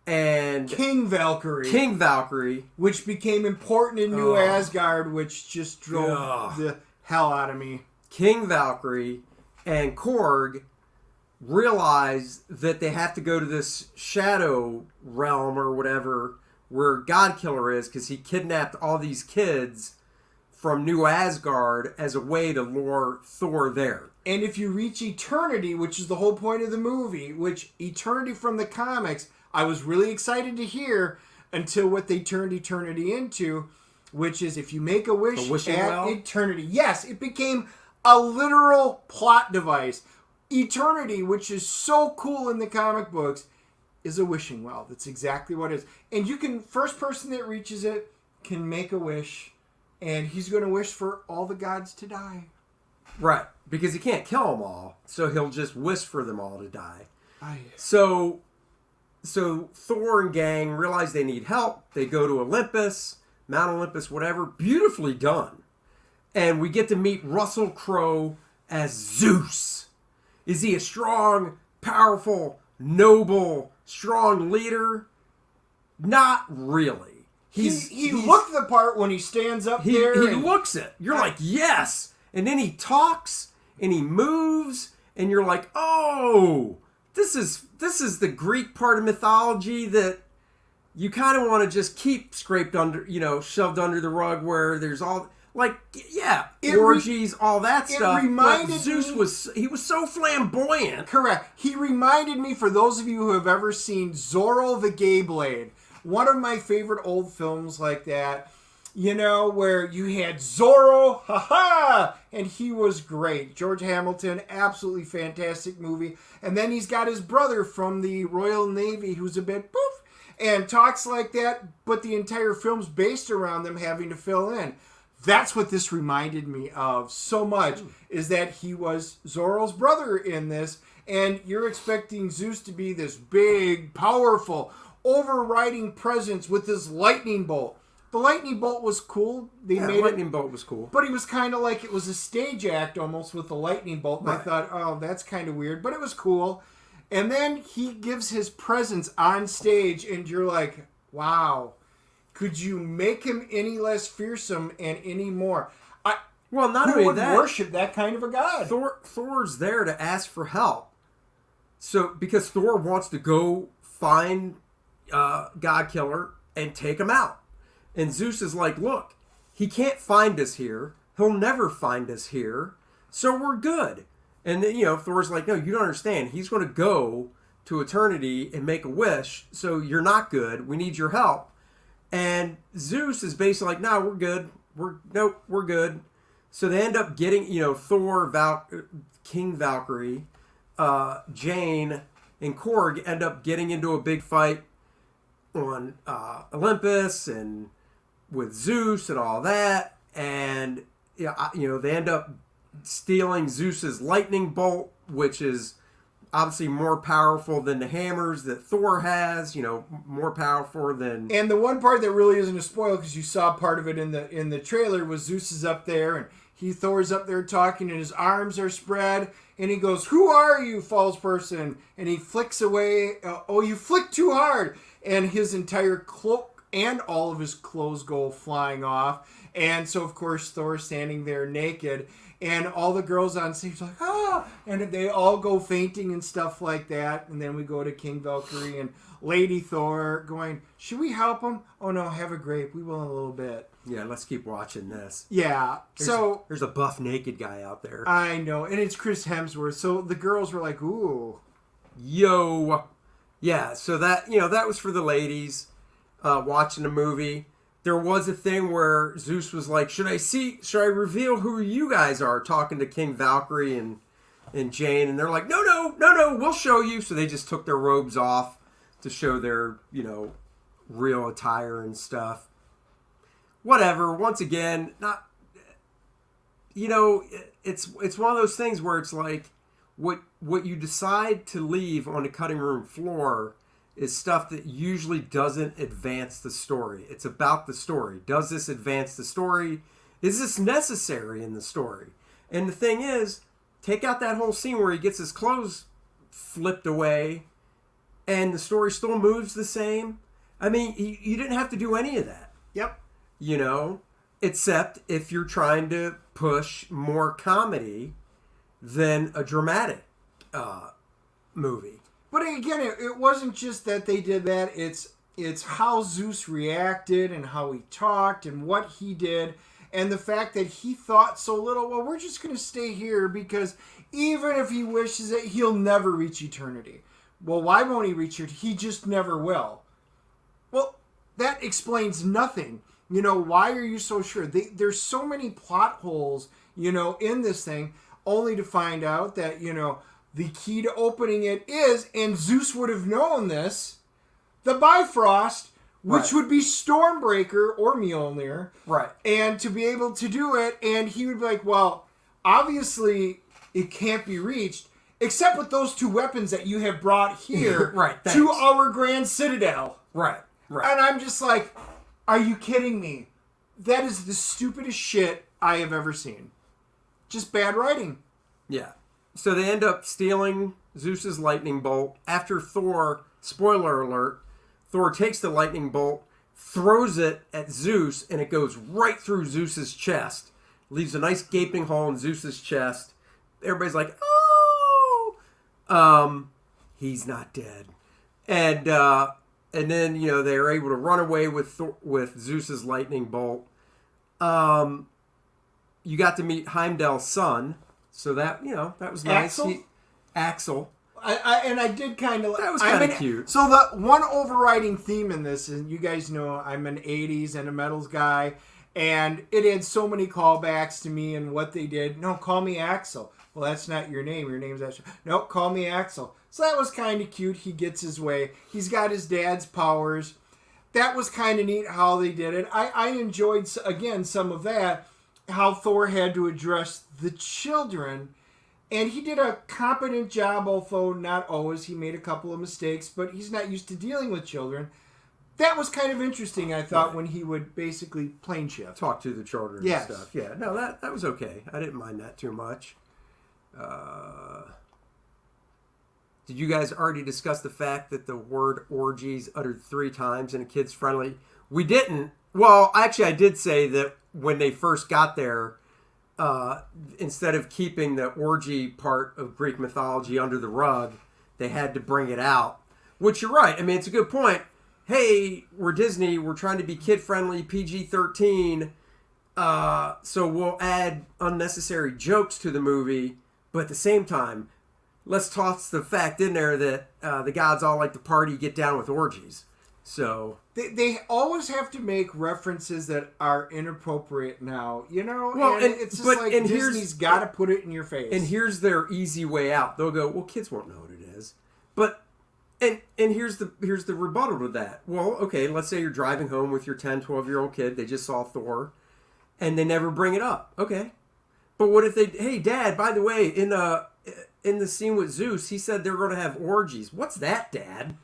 Speaker 4: and
Speaker 5: King Valkyrie.
Speaker 4: King Valkyrie.
Speaker 5: Which became important in New
Speaker 4: Ugh.
Speaker 5: Asgard, which just drove
Speaker 4: Ugh.
Speaker 5: the hell out of me.
Speaker 4: King Valkyrie and Korg realize that they have to go to this shadow realm or whatever where Godkiller is, because he kidnapped all these kids from New Asgard as a way to lure Thor there.
Speaker 5: And if you reach eternity, which is the whole point of the movie, which eternity from the comics, I was really excited to hear until what they turned eternity into, which is if you make a wish at eternity. Yes, it became a literal plot device. Eternity, which is so cool in the comic books, is a wishing well. That's exactly what it is. And you can, first person that reaches it can make a wish, and he's going to wish for all the gods to die.
Speaker 4: Right, because he can't kill them all, so he'll just wish for them all to die. So Thor and gang realize they need help. They go to Olympus, Mount Olympus, whatever. Beautifully done. And we get to meet Russell Crowe as Zeus. Is he a strong, powerful, noble, strong leader? Not really.
Speaker 5: He looked the part when he stands up there.
Speaker 4: He looks it. You're like, yes. And then he talks and he moves and you're like, oh, this is the Greek part of mythology that you kind of want to just keep scraped under, shoved under the rug, where there's all orgies, all that stuff. But Zeus was so flamboyant.
Speaker 5: Correct. He reminded me, for those of you who have ever seen Zorro the Gay Blade, one of my favorite old films like that, where you had Zorro, and he was great. George Hamilton, absolutely fantastic movie. And then he's got his brother from the Royal Navy who's a bit poof and talks like that, but the entire film's based around them having to fill in. That's what this reminded me of so much, is that he was Zorro's brother in this, and you're expecting Zeus to be this big, powerful, overriding presence with this lightning bolt. The lightning bolt was cool. The
Speaker 4: lightning bolt was cool.
Speaker 5: But he was kind of like, it was a stage act almost with the lightning bolt. And
Speaker 4: right.
Speaker 5: I thought, oh, that's kind of weird. But it was cool. And then he gives his presence on stage, and you're like, wow. Could you make him any less fearsome and any more?
Speaker 4: Not
Speaker 5: who
Speaker 4: only
Speaker 5: would
Speaker 4: that,
Speaker 5: worship that kind of a god?
Speaker 4: Thor's there to ask for help. So, because Thor wants to go find Godkiller and take him out. And Zeus is like, look, he can't find us here. He'll never find us here. So we're good. And then, Thor's like, no, you don't understand. He's going to go to eternity and make a wish. So you're not good. We need your help. And Zeus is basically like, no, we're good. We're good. So they end up getting, Thor, King Valkyrie, Jane, and Korg end up getting into a big fight on Olympus and with Zeus and all that. And, they end up stealing Zeus's lightning bolt, which is obviously more powerful than the hammers that Thor has, more powerful than...
Speaker 5: And the one part that really isn't a spoil, because you saw part of it in the trailer, was Zeus is up there, and Thor's up there talking, and his arms are spread, and he goes, who are you, false person? And he flicks away, you flick too hard! And his entire cloak and all of his clothes go flying off. And so, of course, Thor's standing there naked, and all the girls on stage are like, ah! And they all go fainting and stuff like that. And then we go to King Valkyrie and Lady Thor going, should we help him? Oh, no, have a grape. We will in a little bit.
Speaker 4: Yeah, let's keep watching this.
Speaker 5: Yeah.
Speaker 4: There's a buff naked guy out there.
Speaker 5: I know. And it's Chris Hemsworth. So the girls were like, ooh.
Speaker 4: Yo. Yeah, so that, that was for the ladies watching the movie. There was a thing where Zeus was like, should I reveal who you guys are, talking to King Valkyrie and Jane? And they're like, no, we'll show you. So they just took their robes off to show their, real attire and stuff. Whatever. Once again, not, it's one of those things where it's like, what you decide to leave on the cutting room floor is stuff that usually doesn't advance the story. It's about the story. Does this advance the story? Is this necessary in the story? And the thing is, take out that whole scene where he gets his clothes flipped away and the story still moves the same. I mean, you didn't have to do any of that.
Speaker 5: Yep.
Speaker 4: You know, except if you're trying to push more comedy than a dramatic movie.
Speaker 5: But again, it wasn't just that they did that. It's how Zeus reacted and how he talked and what he did. And the fact that he thought so little, well, we're just going to stay here because even if he wishes it, he'll never reach eternity. Well, why won't he reach it? He just never will. Well, that explains nothing. You know, why are you so sure? There's so many plot holes, you know, in this thing, only to find out that, you know, the key to opening it is, and Zeus would have known this, the Bifrost, which would be Stormbreaker or Mjolnir.
Speaker 4: Right.
Speaker 5: And to be able to do it, and he would be like, well, obviously it can't be reached, except with those two weapons that you have brought here
Speaker 4: Right,
Speaker 5: to
Speaker 4: thanks.
Speaker 5: our Grand Citadel.
Speaker 4: Right. Right.
Speaker 5: And I'm just like, are you kidding me? That is the stupidest shit I have ever seen. Just bad writing.
Speaker 4: Yeah. So they end up stealing Zeus's lightning bolt. After Thor, spoiler alert, Thor takes the lightning bolt, throws it at Zeus, and it goes right through Zeus's chest. Leaves a nice gaping hole in Zeus's chest. Everybody's like, oh! He's not dead. And then, you know, they're able to run away with Zeus's lightning bolt. You got to meet Heimdall's son. So that, you know, that was nice. Axel.
Speaker 5: I did kind of...
Speaker 4: That was kind of cute.
Speaker 5: So the one overriding theme in this, and you guys know I'm an 80s and a metals guy, and it had so many callbacks to me and what they did. No, call me Axel. Well, that's not your name. Your name's Axel. No, call me Axel. So that was kind of cute. He gets his way. He's got his dad's powers. That was kind of neat how they did it. I enjoyed, again, some of that, how Thor had to address the children. And he did a competent job, although not always. He made a couple of mistakes, but he's not used to dealing with children. That was kind of interesting, I thought, when he would basically plane shift.
Speaker 4: Talk to the children
Speaker 5: Yes.
Speaker 4: and stuff. Yeah, no, that was okay. I didn't mind that too much. Did you guys already discuss the fact that the word orgies uttered 3 times in a kids friendly? We didn't. Well, actually, I did say that when they first got there, instead of keeping the orgy part of Greek mythology under the rug, they had to bring it out. Which you're right. I mean, it's a good point. Hey, we're Disney. We're trying to be kid friendly, PG-13. So we'll add unnecessary jokes to the movie, but at the same time, let's toss the fact in there that the gods all like to party, get down with orgies. So
Speaker 5: they always have to make references that are inappropriate now, you know.
Speaker 4: Well,
Speaker 5: and it's just like Disney's got to put it in your face.
Speaker 4: And here's their easy way out. They'll go, well, kids won't know what it is. But and here's the rebuttal to that. Well, okay, let's say you're driving home with your 10, 12-year-old kid. They just saw Thor, and they never bring it up. Okay, but what if they? Hey, Dad, by the way, in the scene with Zeus, he said they're going to have orgies. What's that, Dad?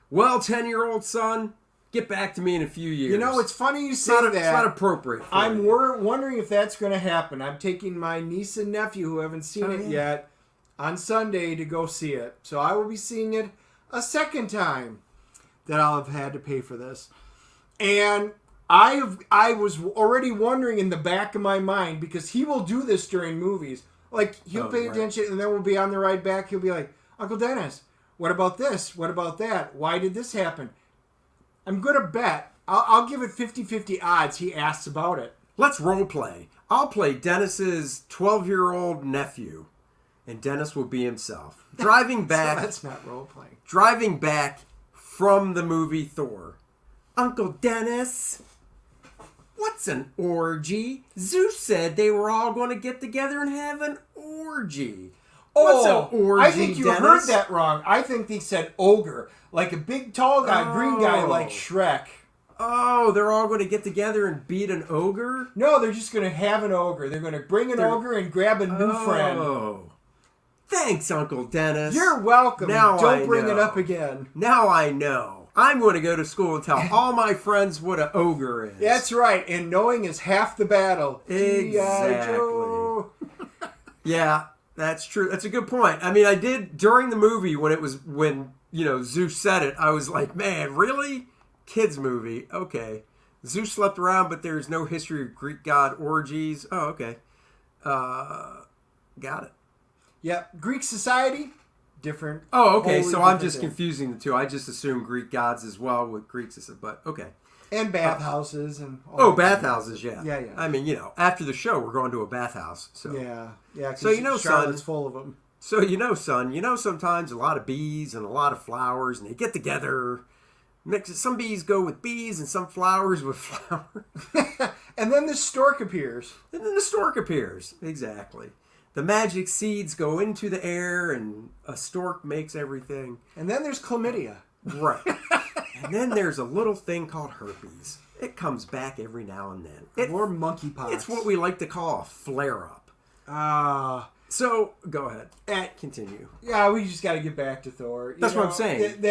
Speaker 4: Well, 10-year-old son, get back to me in a few years.
Speaker 5: You know, it's funny you say that.
Speaker 4: It's not appropriate.
Speaker 5: I'm wondering if that's going to happen. I'm taking my niece and nephew who haven't seen it yet on Sunday to go see it. So I will be seeing it a second time that I'll have had to pay for this. And I was already wondering in the back of my mind, because he will do this during movies. Like, he'll pay attention, and then we'll be on the ride back. He'll be like, Uncle Dennis, what about this? What about that? Why did this happen? I'm going to bet. I'll give it 50-50 odds he asks about it.
Speaker 4: Let's role play. I'll play Dennis's 12-year-old nephew, and Dennis will be himself. Driving back.
Speaker 5: So that's not role playing.
Speaker 4: Driving back from the movie Thor. Uncle Dennis, what's an orgy? Zeus said they were all going to get together and have an orgy. What's an orgy,
Speaker 5: I think you
Speaker 4: Dennis?
Speaker 5: heard that wrong. I think they said ogre. Like a big, tall guy, green guy like Shrek.
Speaker 4: Oh, they're all going to get together and beat an ogre?
Speaker 5: No, they're just going to have an ogre. They're going to bring an ogre and grab a new friend.
Speaker 4: Oh. Thanks, Uncle Dennis.
Speaker 5: You're welcome.
Speaker 4: Now
Speaker 5: Don't
Speaker 4: I
Speaker 5: bring it
Speaker 4: know.
Speaker 5: up again.
Speaker 4: Now I know. I'm going to go to school and tell all my friends what an ogre is.
Speaker 5: That's right. And knowing is half the battle.
Speaker 4: Exactly.
Speaker 5: G.I. Joe.
Speaker 4: Yeah, that's true. That's a good point. I mean, I did during the movie when Zeus said it, I was like, man, really? Kids movie. Okay. Zeus slept around, but there's no history of Greek god orgies. Oh, okay. Got it.
Speaker 5: Yep. Greek society, different.
Speaker 4: Oh, okay.
Speaker 5: Wholly
Speaker 4: So I'm
Speaker 5: different
Speaker 4: just
Speaker 5: thing.
Speaker 4: confusing the two. I just assume Greek gods as well with Greeks, but okay.
Speaker 5: And bathhouses and.
Speaker 4: Oh, bathhouses, yeah.
Speaker 5: Yeah.
Speaker 4: I mean, after the show, we're going to a bathhouse. So
Speaker 5: Yeah.
Speaker 4: So
Speaker 5: Charlotte's
Speaker 4: son.
Speaker 5: full of them.
Speaker 4: So son, sometimes a lot of bees and a lot of flowers, and they get together. Some bees go with bees, and some flowers with flowers.
Speaker 5: And then the stork appears.
Speaker 4: And then the stork appears. Exactly. The magic seeds go into the air, and a stork makes everything.
Speaker 5: And then there's chlamydia.
Speaker 4: Right. And then there's a little thing called herpes. It comes back every now and then.
Speaker 5: Or monkeypox.
Speaker 4: It's what we like to call a flare-up. So, go ahead. Continue.
Speaker 5: Yeah, we just got to get back to Thor.
Speaker 4: That's what I'm saying.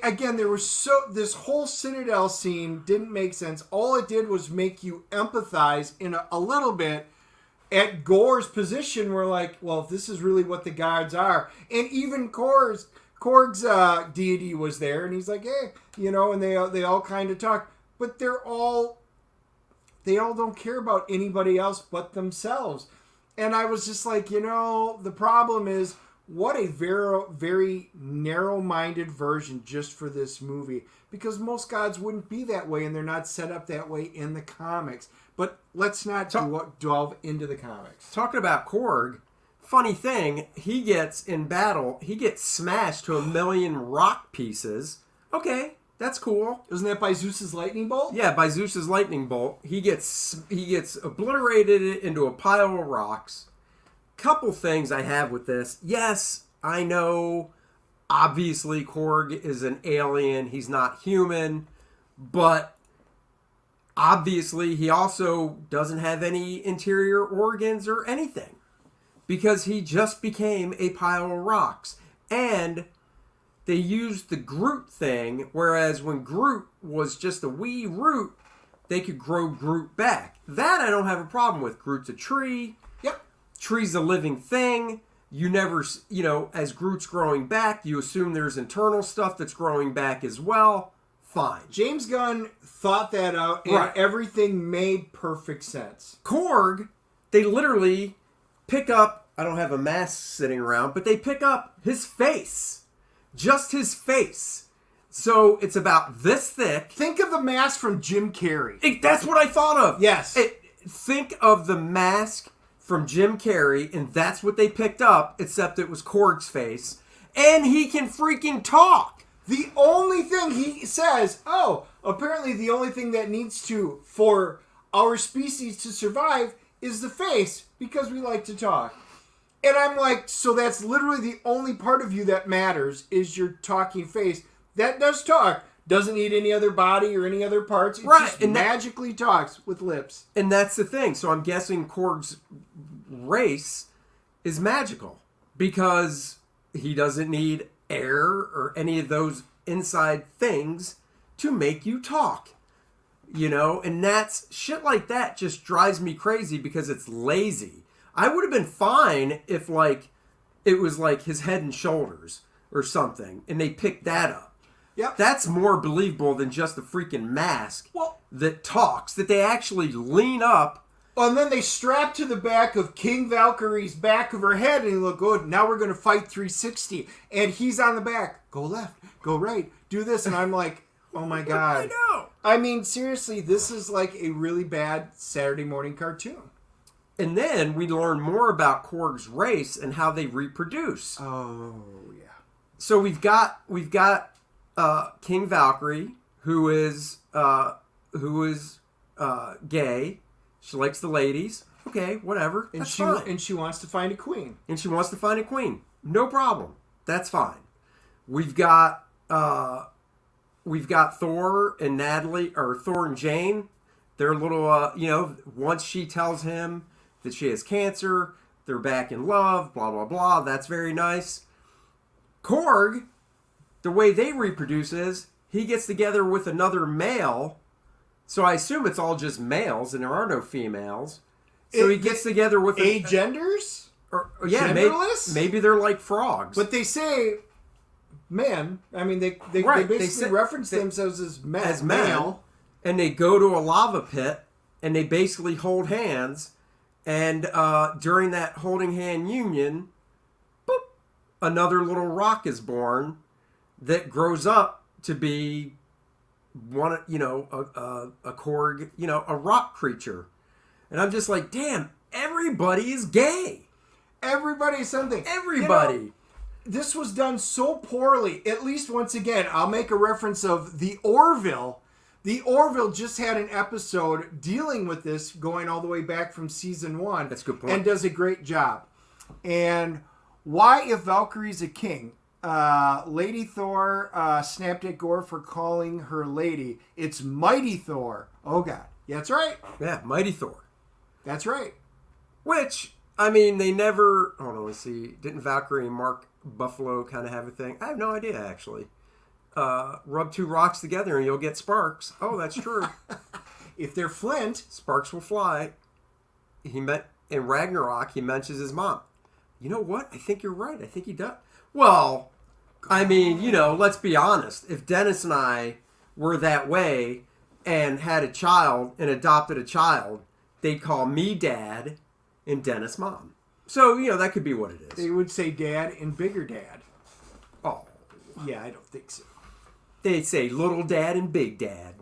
Speaker 5: Again, there was this whole Citadel scene didn't make sense. All it did was make you empathize in a little bit at Gore's position. We're like, well, if this is really what the gods are, and even Korg's deity was there, and he's like, hey, and they all kind of talk, but they all don't care about anybody else but themselves. And I was just like, the problem is, what a very, very narrow-minded version just for this movie. Because most gods wouldn't be that way, and they're not set up that way in the comics. But let's not delve into the comics.
Speaker 4: Talking about Korg, funny thing, he gets smashed to a million rock pieces. Okay, that's cool.
Speaker 5: Isn't that by Zeus's lightning bolt?
Speaker 4: Yeah, by Zeus's lightning bolt. He gets obliterated into a pile of rocks. Couple things I have with this. Yes, I know, obviously Korg is an alien. He's not human. But obviously he also doesn't have any interior organs or anything. Because he just became a pile of rocks. And they used the Groot thing, whereas when Groot was just a wee root, they could grow Groot back. That I don't have a problem with. Groot's a tree.
Speaker 5: Yep.
Speaker 4: Tree's a living thing. You never, as Groot's growing back, you assume there's internal stuff that's growing back as well. Fine.
Speaker 5: James Gunn thought that out, and everything made perfect sense.
Speaker 4: Korg, they literally pick up, I don't have a mask sitting around, but they pick up his face. Just his face. So it's about this thick.
Speaker 5: Think of the mask from Jim Carrey.
Speaker 4: That's what I thought of.
Speaker 5: Yes.
Speaker 4: Think of the mask from Jim Carrey, and that's what they picked up, except it was Korg's face. And he can freaking talk.
Speaker 5: The only thing he says, apparently the only thing that needs to, for our species to survive, is the face, because we like to talk. And I'm like, so that's literally the only part of you that matters, is your talking face. That does talk. Doesn't need any other body or any other parts. It just magically talks with lips.
Speaker 4: And that's the thing. So I'm guessing Korg's race is magical because he doesn't need air or any of those inside things to make you talk. And that's shit like that just drives me crazy because it's lazy. I would have been fine if it was his head and shoulders or something and they picked that up.
Speaker 5: Yep.
Speaker 4: That's more believable than just a freaking mask that talks, that they actually lean up.
Speaker 5: And then they strap to the back of King Valkyrie's back of her head and you look, good, now we're going to fight 360. And he's on the back. Go left, go right, do this. And I'm like, oh my God.
Speaker 4: I know.
Speaker 5: I mean, seriously, this is like a really bad Saturday morning cartoon.
Speaker 4: And then we learn more about Korg's race and how they reproduce.
Speaker 5: Oh, yeah.
Speaker 4: So we've got King Valkyrie, who is gay. She likes the ladies. Okay, whatever. That's fine.
Speaker 5: And she wants to find a queen.
Speaker 4: No problem. That's fine. We've got Thor and Natalie, or Thor and Jane. They're little, once she tells him that she has cancer, they're back in love, blah, blah, blah. That's very nice. Korg, the way they reproduce is he gets together with another male. So I assume it's all just males and there are no females. So he gets together with
Speaker 5: agenders?
Speaker 4: or yeah,
Speaker 5: Genderless?
Speaker 4: maybe they're like frogs.
Speaker 5: But they say men. I mean, they
Speaker 4: Right, they
Speaker 5: basically
Speaker 4: say-
Speaker 5: reference
Speaker 4: they-
Speaker 5: themselves as men.
Speaker 4: as men,
Speaker 5: Male.
Speaker 4: and they go to a lava pit, and they basically hold hands, and during that holding hand union, boop, another little rock is born that grows up to be one, a Korg, a rock creature, and I'm just like, damn, everybody is gay.
Speaker 5: Everybody's something.
Speaker 4: Everybody.
Speaker 5: You know, this was done so poorly. At least once again, I'll make a reference of the Orville. The Orville just had an episode dealing with this, going all the way back from season 1.
Speaker 4: That's a good point.
Speaker 5: And does a great job. And why, if Valkyrie's a king, Lady Thor snapped at Gore for calling her lady. It's Mighty Thor. Oh, God. Yeah, that's right.
Speaker 4: Yeah, Mighty Thor.
Speaker 5: That's right.
Speaker 4: Which, I mean, they never... Hold on, let's see. Didn't Valkyrie and Mark Buffalo kind of have a thing? I have no idea, actually. Rub two rocks together and you'll get sparks. Oh, that's true.
Speaker 5: If they're flint...
Speaker 4: Sparks will fly. In Ragnarok, he mentions his mom. You know what? I think you're right. I think he does. Well, I mean, let's be honest. If Dennis and I were that way and had a child and adopted a child, they'd call me dad and Dennis mom. So, that could be what it is.
Speaker 5: They would say dad and bigger dad.
Speaker 4: Oh.
Speaker 5: Yeah, I don't think so.
Speaker 4: They'd say little dad and big dad.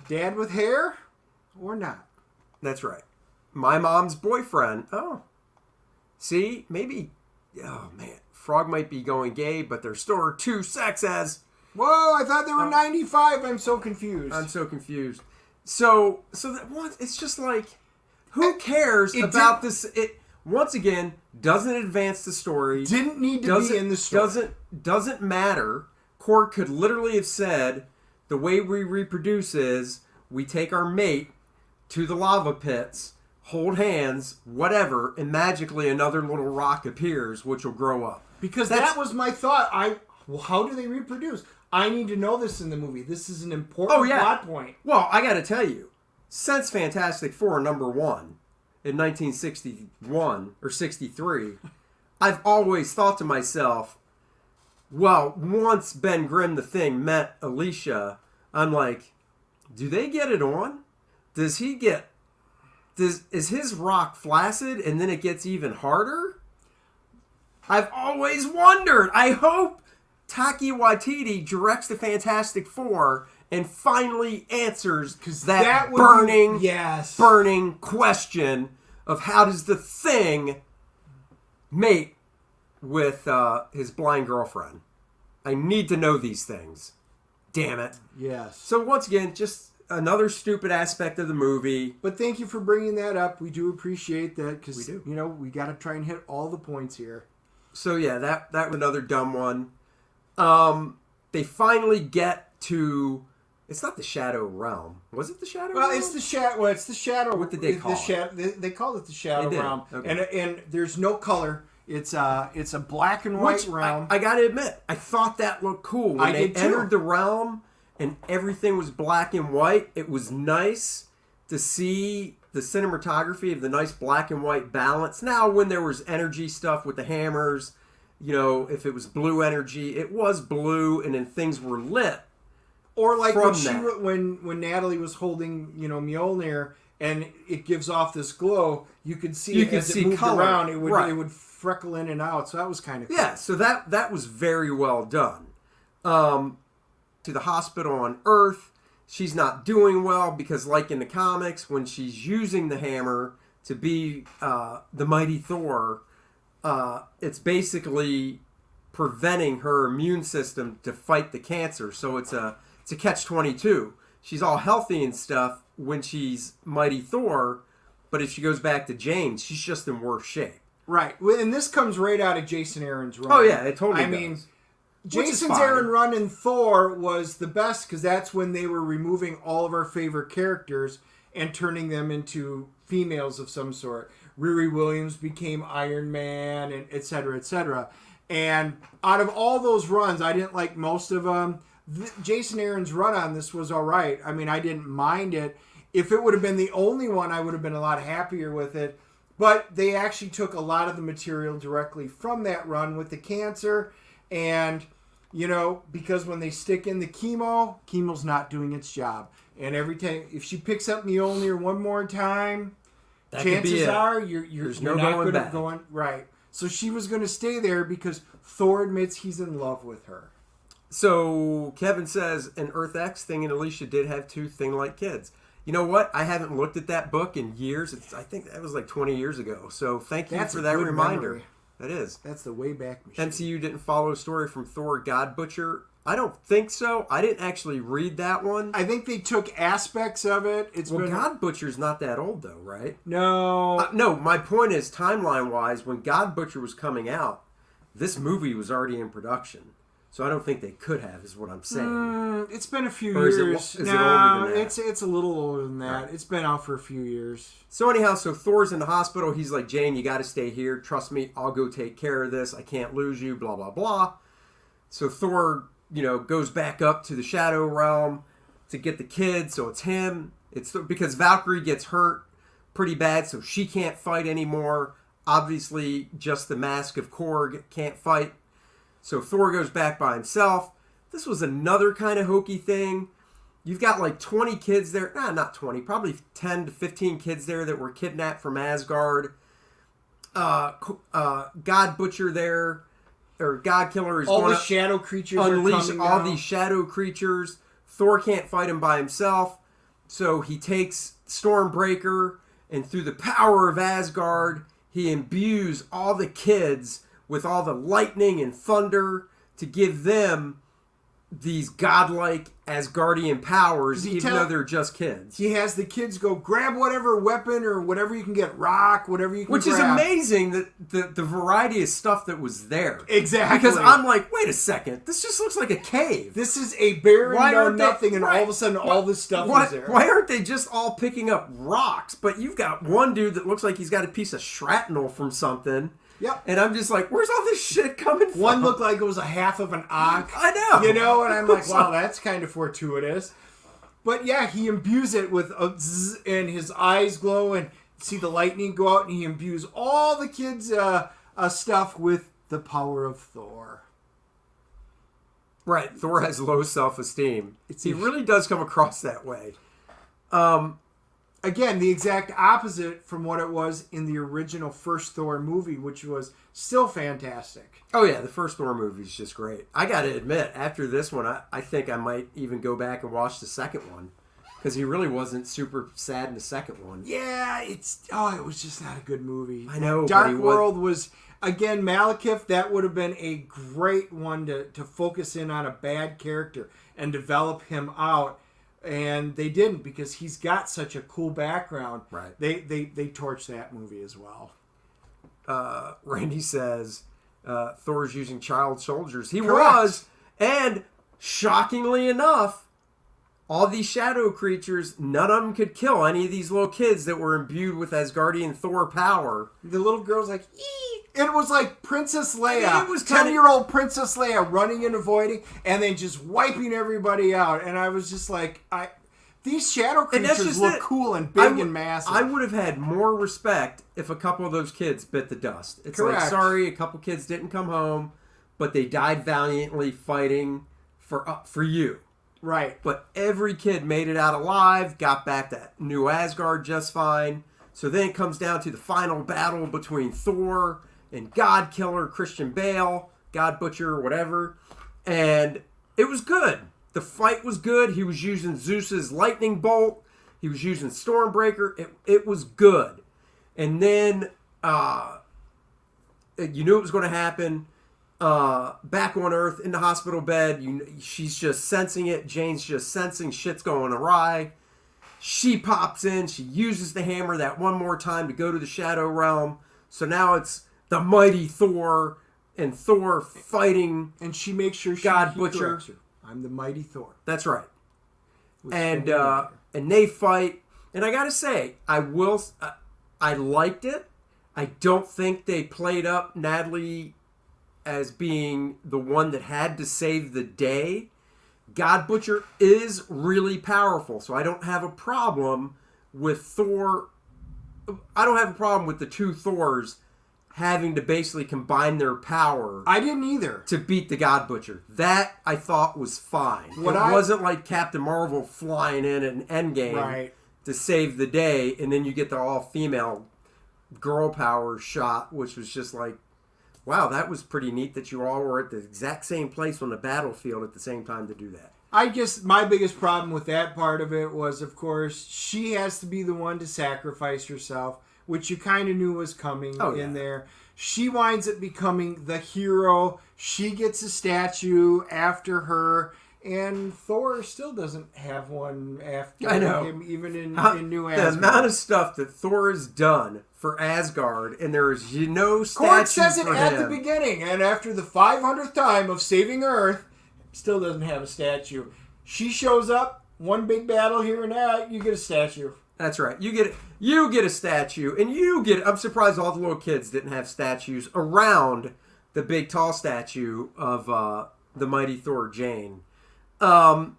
Speaker 5: Dad with hair or not?
Speaker 4: That's right. My mom's boyfriend. Oh. See? Maybe. Oh, man. Frog might be going gay, but there's still two sexes.
Speaker 5: Whoa, I thought there were 95. I'm so confused.
Speaker 4: I'm so confused. So that what? It's just like, who cares about this? It once again doesn't advance the story.
Speaker 5: Didn't need to be in the story.
Speaker 4: Doesn't matter. Korg could literally have said, the way we reproduce is we take our mate to the lava pits, hold hands, whatever, and magically another little rock appears, which will grow up.
Speaker 5: Because that was my thought. How do they reproduce? I need to know this in the movie. This is an important plot point.
Speaker 4: Well, I got to tell you, since Fantastic Four #1 in 1961 or 63, I've always thought to myself, well, once Ben Grimm the Thing met Alicia, I'm like, do they get it on? Is his rock flaccid and then it gets even harder? I've always wondered. I hope Taika Waititi directs the Fantastic Four and finally answers that burning question of how does the Thing mate with his blind girlfriend. I need to know these things. Damn it.
Speaker 5: Yes.
Speaker 4: So once again, just another stupid aspect of the movie.
Speaker 5: But thank you for bringing that up. We do appreciate that because,
Speaker 4: We do.
Speaker 5: We got to try and hit all the points here.
Speaker 4: So yeah, that was another dumb one. They finally get to... It's not the Shadow Realm. Was it the Shadow Realm?
Speaker 5: Well, it's the shadow. Well, it's the shadow.
Speaker 4: What did they call
Speaker 5: it? They called it the Shadow
Speaker 4: They did.
Speaker 5: Realm.
Speaker 4: Okay.
Speaker 5: And there's no color. It's a black and white realm.
Speaker 4: I gotta admit, I thought that looked cool. When they
Speaker 5: did too.
Speaker 4: entered the realm and everything was black and white, it was nice to see the cinematography of the nice black and white balance. Now, when there was energy stuff with the hammers, if it was blue energy, it was blue, and then things were lit.
Speaker 5: Or like
Speaker 4: from
Speaker 5: when Natalie was holding, Mjolnir, and it gives off this glow, you could see as it moved
Speaker 4: color.
Speaker 5: around, it would
Speaker 4: Right.
Speaker 5: it would freckle in and out. So that was kind of cool.
Speaker 4: Yeah, so that was very well done. To the hospital on Earth, she's not doing well because, like in the comics, when she's using the hammer to be the mighty Thor, it's basically preventing her immune system to fight the cancer. So it's a catch-22. She's all healthy and stuff when she's mighty Thor, but if she goes back to James, she's just in worse shape.
Speaker 5: Right. Well, and this comes right out of Jason Aaron's run.
Speaker 4: Oh yeah, it totally does.
Speaker 5: mean,
Speaker 4: Which is
Speaker 5: Jason's
Speaker 4: fine.
Speaker 5: Aaron run in Thor was the best because that's when they were removing all of our favorite characters and turning them into females of some sort. Riri Williams became Iron Man, and et cetera, et cetera. And out of all those runs, I didn't like most of them. Jason Aaron's run on this was all right. I mean, I didn't mind it. If it would have been the only one, I would have been a lot happier with it. But they actually took a lot of the material directly from that run with the cancer. And, because when they stick in the chemo's not doing its job. And every time, if she picks up Mjolnir one more time, chances are you're not going to go right. So she was going to stay there because Thor admits he's in love with her.
Speaker 4: So Kevin says an Earth X, Thing and Alicia did have two Thing-like kids. You know what? I haven't looked at that book in years. I think that was like 20 years ago. So thank you for that reminder.
Speaker 5: Memory.
Speaker 4: That is.
Speaker 5: That's the way back machine.
Speaker 4: MCU didn't follow a story from Thor God Butcher. I don't think so. I didn't actually read that one.
Speaker 5: I think they took aspects of it.
Speaker 4: God Butcher's not that old though, right?
Speaker 5: No.
Speaker 4: No, my point is timeline-wise, when God Butcher was coming out, this movie was already in production. So I don't think they could have, is what I'm saying.
Speaker 5: It's been a few
Speaker 4: years.
Speaker 5: Is it older than that? It's a little older than that. Right. It's been out for a few years.
Speaker 4: So anyhow, Thor's in the hospital. He's like, Jane, you got to stay here. Trust me, I'll go take care of this. I can't lose you, blah, blah, blah. So Thor, goes back up to the Shadow Realm to get the kid. So it's him. It's because Valkyrie gets hurt pretty bad, so she can't fight anymore. Obviously, just the Mask of Korg can't fight. So Thor goes back by himself. This was another kind of hokey thing. You've got like 20 kids there. Not 20. Probably 10 to 15 kids there that were kidnapped from Asgard. God Butcher there. Or God Killer is
Speaker 5: all
Speaker 4: going
Speaker 5: the shadow creatures
Speaker 4: unleash all
Speaker 5: down.
Speaker 4: These shadow creatures. Thor can't fight him by himself. So he takes Stormbreaker. And through the power of Asgard, he imbues all the kids with all the lightning and thunder to give them these godlike Asgardian powers, even though they're just kids.
Speaker 5: He has the kids go grab whatever weapon or whatever you can get, rock, whatever you can grab.
Speaker 4: Which is amazing, that the variety of stuff that was there.
Speaker 5: Exactly.
Speaker 4: Because I'm like, wait a second, this just looks like a cave.
Speaker 5: This is a barren nothing, and all of a sudden all this stuff is there.
Speaker 4: Why aren't they just all picking up rocks? But you've got one dude that looks like he's got a piece of shrapnel from something.
Speaker 5: Yep.
Speaker 4: And I'm just like, where's all this shit coming from?
Speaker 5: One looked like it was a half of an Ankh.
Speaker 4: I know.
Speaker 5: And I'm like, wow, that's kind of fortuitous. But yeah, he imbues it with a zzz, and his eyes glow, and see the lightning go out, and he imbues all the kids' stuff with the power of Thor.
Speaker 4: Right. Thor has low self-esteem. He really does come across that way.
Speaker 5: Again, the exact opposite from what it was in the original first Thor movie, which was still fantastic.
Speaker 4: Oh, yeah, the first Thor movie is just great. I got to admit, after this one, I think I might even go back and watch the second one. Because he really wasn't super sad in the second one.
Speaker 5: Yeah, it was just not a good movie.
Speaker 4: I know.
Speaker 5: Dark World was, again, Malekith, that would have been a great one to focus in on a bad character and develop him out. And they didn't, because he's got such a cool background.
Speaker 4: Right.
Speaker 5: They torched that movie as well.
Speaker 4: Randy says Thor's using child soldiers. He
Speaker 5: Correct.
Speaker 4: was. And shockingly enough, all these shadow creatures, none of them could kill any of these little kids that were imbued with Asgardian Thor power.
Speaker 5: The little girl's like, ee! It was like Princess Leia.
Speaker 4: It was
Speaker 5: 10-year-old Princess Leia running and avoiding and then just wiping everybody out. And I was just like, these shadow creatures look cool and big and massive.
Speaker 4: I would have had more respect if a couple of those kids bit the dust. It's
Speaker 5: Correct.
Speaker 4: like, sorry, a couple kids didn't come home, but they died valiantly fighting for you.
Speaker 5: Right.
Speaker 4: But every kid made it out alive, got back to New Asgard just fine. So then it comes down to the final battle between Thor and God Killer, Christian Bale, God Butcher, whatever. And it was good. The fight was good. He was using Zeus's lightning bolt. He was using Stormbreaker. It was good. And then you knew it was going to happen. Back on Earth in the hospital bed, she's just sensing it. Jane's just sensing shit's going awry. She pops in. She uses the hammer that one more time to go to the Shadow Realm. So now it's the mighty Thor and Thor fighting.
Speaker 5: And she makes sure
Speaker 4: God Butcher.
Speaker 5: I'm the mighty Thor.
Speaker 4: That's right. And they fight. And I gotta say, I liked it. I don't think they played up Natalie as being the one that had to save the day. God Butcher is really powerful, so I don't have a problem with Thor. I don't have a problem with the two Thors having to basically combine their power.
Speaker 5: I didn't either.
Speaker 4: To beat the God Butcher. That, I thought, was fine. Wasn't like Captain Marvel flying in at an Endgame to save the day, and then you get the all-female girl power shot, which was just like, wow, that was pretty neat that you all were at the exact same place on the battlefield at the same time to do that.
Speaker 5: I guess my biggest problem with that part of it was, of course, she has to be the one to sacrifice herself, which you kind of knew was coming in there. She winds up becoming the hero. She gets a statue after her, and Thor still doesn't have one after him, even in New Asgard.
Speaker 4: The amount of stuff that Thor has done for Asgard, and there is no statue
Speaker 5: Cord says it
Speaker 4: for
Speaker 5: at
Speaker 4: him.
Speaker 5: the beginning, and after the 500th time of saving Earth, still doesn't have a statue. She shows up, one big battle here and there, you get a statue.
Speaker 4: That's right. You get a statue, and I'm surprised all the little kids didn't have statues around the big tall statue of the mighty Thor Jane. And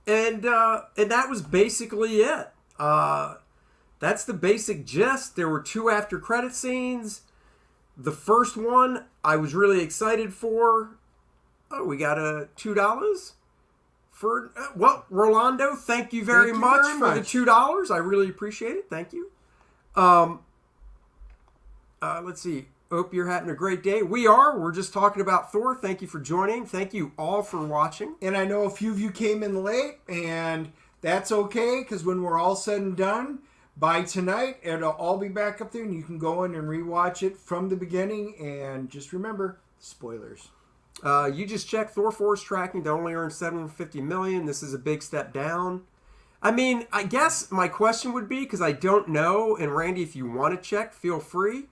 Speaker 4: that was basically it. That's the basic gist. There were 2 after credit scenes. The first one I was really excited for. Oh, we got a $2 for Rolando. Thank you very much for the $2. I really appreciate it. Thank you. Let's see. Hope you're having a great day. We are. We're just talking about Thor. Thank you for joining. Thank you all for watching.
Speaker 5: And I know a few of you came in late, and that's okay, because when we're all said and done, by tonight, it'll all be back up there, and you can go in and rewatch it from the beginning. And just remember, spoilers.
Speaker 4: You just checked Thor 4's tracking to only earn $750 million. This is a big step down. I mean, I guess my question would be, because I don't know, and Randy, if you want to check, feel free.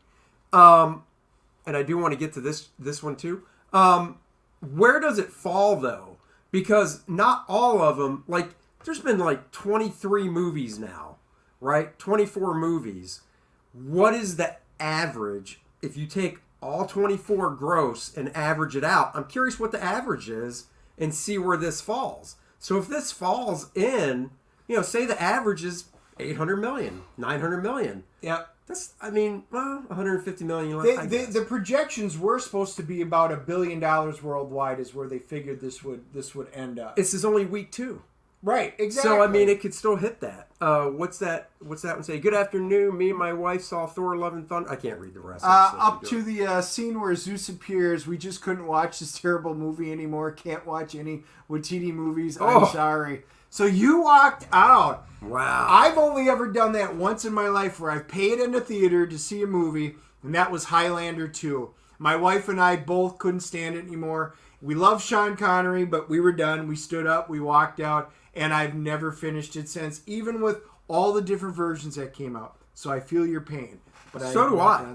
Speaker 4: And I do want to get to this one too. Where does it fall though? Because not all of them, like there's been like 23 movies now, right? 24 movies. What is the average if you take all 24 gross and average it out? I'm curious what the average is and see where this falls. So if this falls in, say the average is 800 million, 900 million.
Speaker 5: Yep.
Speaker 4: That's, 150 million.
Speaker 5: The projections were supposed to be about $1 billion worldwide is where they figured this would end up.
Speaker 4: This is only week 2.
Speaker 5: Right, exactly.
Speaker 4: So, it could still hit that. What's that one say? Good afternoon. Me and my wife saw Thor Love and Thunder. I can't read the rest.
Speaker 5: Up to the scene where Zeus appears, we just couldn't watch this terrible movie anymore. Can't watch any Waititi movies. I'm sorry. So you walked out.
Speaker 4: Wow.
Speaker 5: I've only ever done that once in my life where I've paid in a theater to see a movie, and that was Highlander 2. My wife and I both couldn't stand it anymore. We love Sean Connery, but we were done. We stood up, we walked out, and I've never finished it since, even with all the different versions that came out. So I feel your pain. But
Speaker 4: so do I.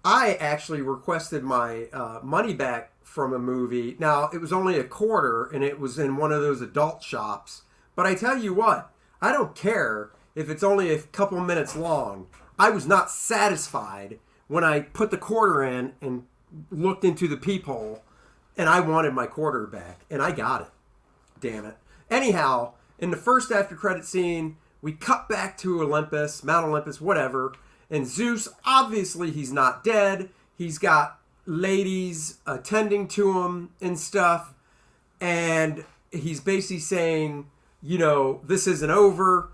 Speaker 4: I actually requested my money back from a movie. Now, it was only a quarter, and it was in one of those adult shops. But I tell you what, I don't care if it's only a couple minutes long. I was not satisfied when I put the quarter in and looked into the peephole, and I wanted my quarter back, and I got it. Damn it. Anyhow, in the first after credit scene, we cut back to Olympus, Mount Olympus, whatever, and Zeus, obviously he's not dead. He's got ladies attending to him and stuff, and he's basically saying, this isn't over.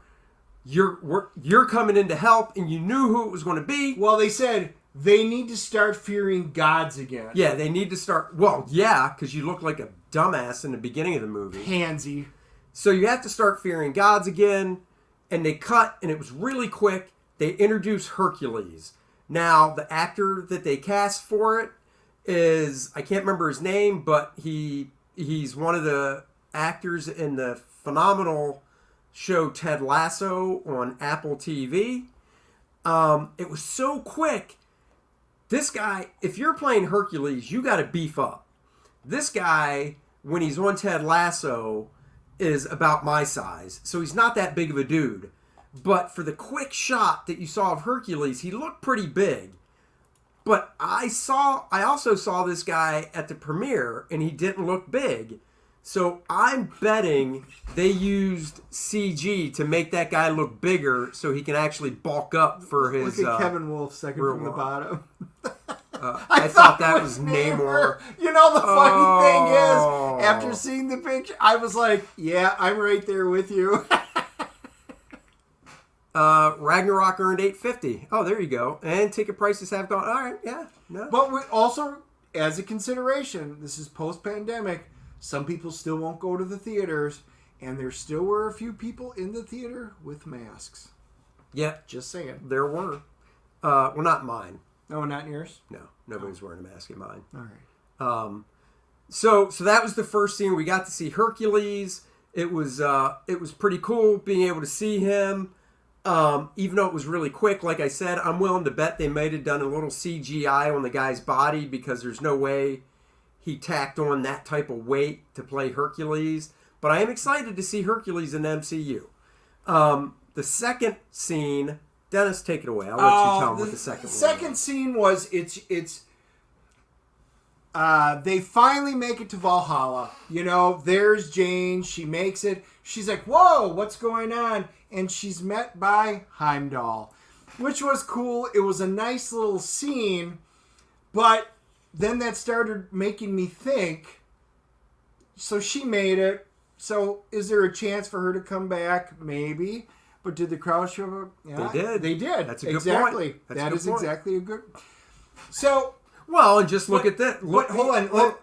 Speaker 4: You're coming in to help, and you knew who it was going to be.
Speaker 5: Well, they said they need to start fearing gods again.
Speaker 4: Yeah, they need to start. Well, yeah, because you look like a dumbass in the beginning of the movie.
Speaker 5: Pansy.
Speaker 4: So you have to start fearing gods again, and they cut, and it was really quick. They introduced Hercules. Now, the actor that they cast for it is, I can't remember his name, but he's one of the actors in the phenomenal show Ted Lasso on Apple TV. It was so quick. This guy, if you're playing Hercules, you got to beef up. This guy, when he's on Ted Lasso, is about my size. So he's not that big of a dude. But for the quick shot that you saw of Hercules, he looked pretty big. But I also saw this guy at the premiere, and he didn't look big. So I'm betting they used CG to make that guy look bigger so he can actually bulk up for his...
Speaker 5: Look at Kevin Wolf, second from the bottom.
Speaker 4: I thought that was Namor.
Speaker 5: You know, the funny thing is, after seeing the picture, I was like, yeah, I'm right there with you.
Speaker 4: Ragnarok earned $8.50. Oh, there you go. And ticket prices have gone... All right, yeah. No.
Speaker 5: But we also, as a consideration, this is post-pandemic, some people still won't go to the theaters, and there still were a few people in the theater with masks.
Speaker 4: Yeah.
Speaker 5: Just saying.
Speaker 4: There were. Well, not mine.
Speaker 5: No, not yours?
Speaker 4: No, nobody's wearing a mask in mine.
Speaker 5: All right.
Speaker 4: So that was the first scene. We got to see Hercules. It was pretty cool being able to see him. Even though it was really quick, like I said, I'm willing to bet they might have done a little CGI on the guy's body because there's no way he tacked on that type of weight to play Hercules. But I am excited to see Hercules in the MCU. The second scene, Dennis, take it away. I'll let you tell them what the second one was.
Speaker 5: The second scene was they finally make it to Valhalla. You know, there's Jane. She makes it. She's like, whoa, what's going on? And she's met by Heimdall, which was cool. It was a nice little scene, but then that started making me think, so she made it. So is there a chance for her to come back? Maybe. But did the crowd show up? Yeah,
Speaker 4: they did.
Speaker 5: They did.
Speaker 4: That's a good
Speaker 5: exactly.
Speaker 4: point.
Speaker 5: That is exactly a good... So...
Speaker 4: Well, and just look at that.
Speaker 5: But hold on.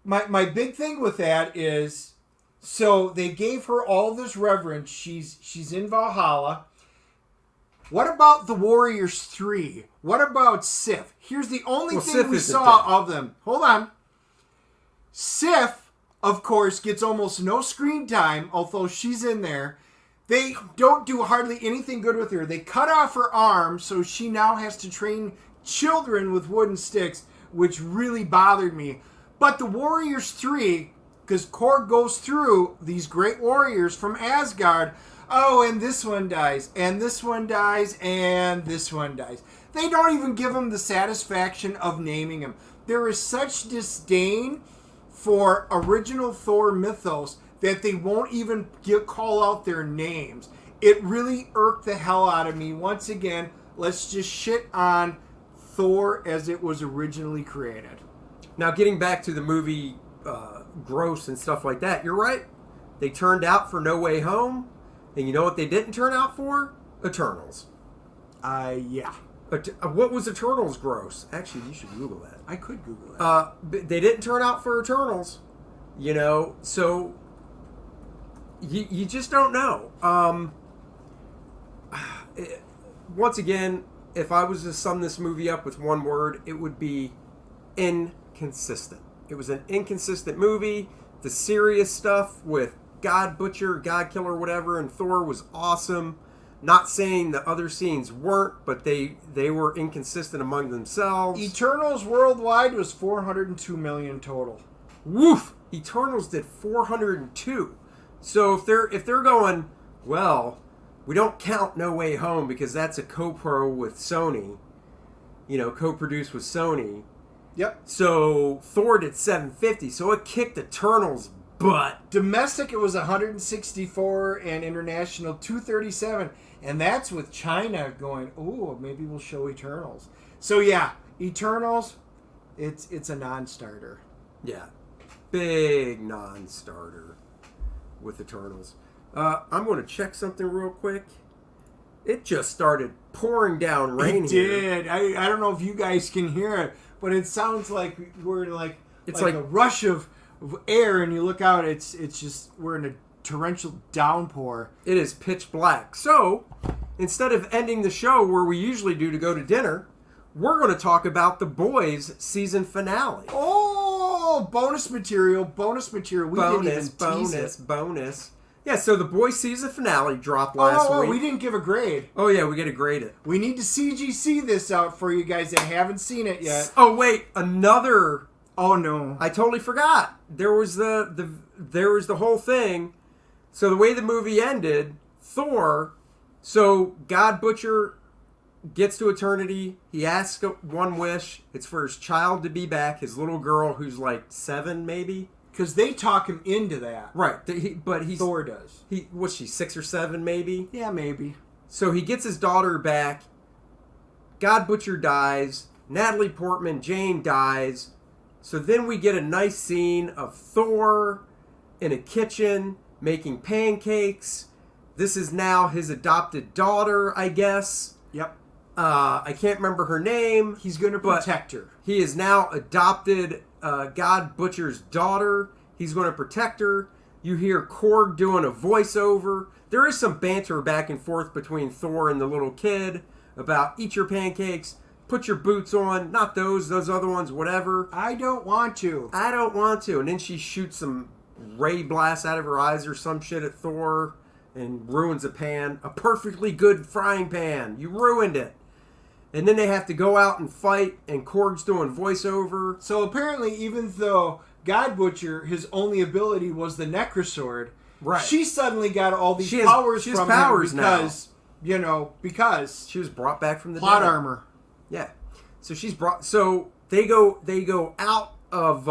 Speaker 5: My big thing with that is... So they gave her all this reverence. She's in Valhalla. What about the Warriors 3? What about Sif? Here's the only thing
Speaker 4: Sif
Speaker 5: we
Speaker 4: isn't
Speaker 5: saw
Speaker 4: dead.
Speaker 5: of them. Hold on. Sif, of course, gets almost no screen time, although she's in there. They don't do hardly anything good with her. They cut off her arm, so she now has to train children with wooden sticks, which really bothered me. But the Warriors 3, because Korg goes through these great warriors from Asgard. Oh, and this one dies, and this one dies, and this one dies. They don't even give them the satisfaction of naming them. There is such disdain for original Thor mythos that they won't even call out their names. It really irked the hell out of me. Once again, let's just shit on Thor as it was originally created.
Speaker 4: Now, getting back to the movie gross and stuff like that, you're right. They turned out for No Way Home, and you know what they didn't turn out for? Eternals.
Speaker 5: Yeah.
Speaker 4: What was Eternals gross? Actually, you should Google that.
Speaker 5: I could Google it.
Speaker 4: They didn't turn out for Eternals, you know, so you just don't know. Once again, if I was to sum this movie up with one word, it would be inconsistent. It was an inconsistent movie. The serious stuff with God Butcher, God Killer, whatever, and Thor was awesome. Not saying the other scenes weren't, but they were inconsistent among themselves.
Speaker 5: Eternals worldwide was 402 million total.
Speaker 4: Woof! Eternals did 402. So if they're going, well, we don't count No Way Home because that's a co-pro with Sony, you know, co-produced with Sony.
Speaker 5: Yep.
Speaker 4: So Thor did 750, so it kicked Eternals' butt.
Speaker 5: Domestic, it was 164, and international 237, and that's with China going, oh, maybe we'll show Eternals. So yeah, Eternals, it's a non-starter.
Speaker 4: Yeah, big non-starter with Eternals. I'm going to check something real quick. It just started pouring down rain.
Speaker 5: It
Speaker 4: here.
Speaker 5: did. I don't know if you guys can hear it, but it sounds like we're it's like a rush of air, and you look out, it's just we're in a torrential downpour.
Speaker 4: It is pitch black. So instead of ending the show where we usually do to go to dinner, we're going to talk about The Boys season finale.
Speaker 5: Oh, bonus material. We didn't even tease it.
Speaker 4: Bonus. Yeah, so The Boys season finale dropped last week.
Speaker 5: We didn't give a grade.
Speaker 4: Oh, yeah, we got to grade it.
Speaker 5: We need to CGC this out for you guys that haven't seen it yet.
Speaker 4: Oh, wait, another...
Speaker 5: Oh, no.
Speaker 4: I totally forgot. There was the whole thing. So the way the movie ended, Thor, so God Butcher gets to eternity. He asks one wish. It's for his child to be back, his little girl who's like 7 maybe.
Speaker 5: Because they talk him into that.
Speaker 4: Right. But
Speaker 5: Thor does.
Speaker 4: Was she 6 or 7 maybe?
Speaker 5: Yeah, maybe.
Speaker 4: So he gets his daughter back. God Butcher dies. Natalie Portman, Jane dies. So then we get a nice scene of Thor in a kitchen making pancakes. This is now his adopted daughter, I guess.
Speaker 5: Yep.
Speaker 4: I can't remember her name.
Speaker 5: He's going to protect her.
Speaker 4: He is now adopted God Butcher's daughter. He's going to protect her. You hear Korg doing a voiceover. There is some banter back and forth between Thor and the little kid about eat your pancakes, put your boots on, not those other ones, whatever.
Speaker 5: I don't want to.
Speaker 4: I don't want to. And then she shoots some ray blasts out of her eyes or some shit at Thor and ruins a pan. A perfectly good frying pan. You ruined it. And then they have to go out and fight, and Korg's doing voiceover.
Speaker 5: So apparently, even though God Butcher, his only ability was the Necrosword,
Speaker 4: right?
Speaker 5: She suddenly got all these
Speaker 4: powers
Speaker 5: from
Speaker 4: powers
Speaker 5: him because, because
Speaker 4: she was brought back from the
Speaker 5: plot
Speaker 4: dead.
Speaker 5: armor.
Speaker 4: Yeah. So she's brought. So they go out of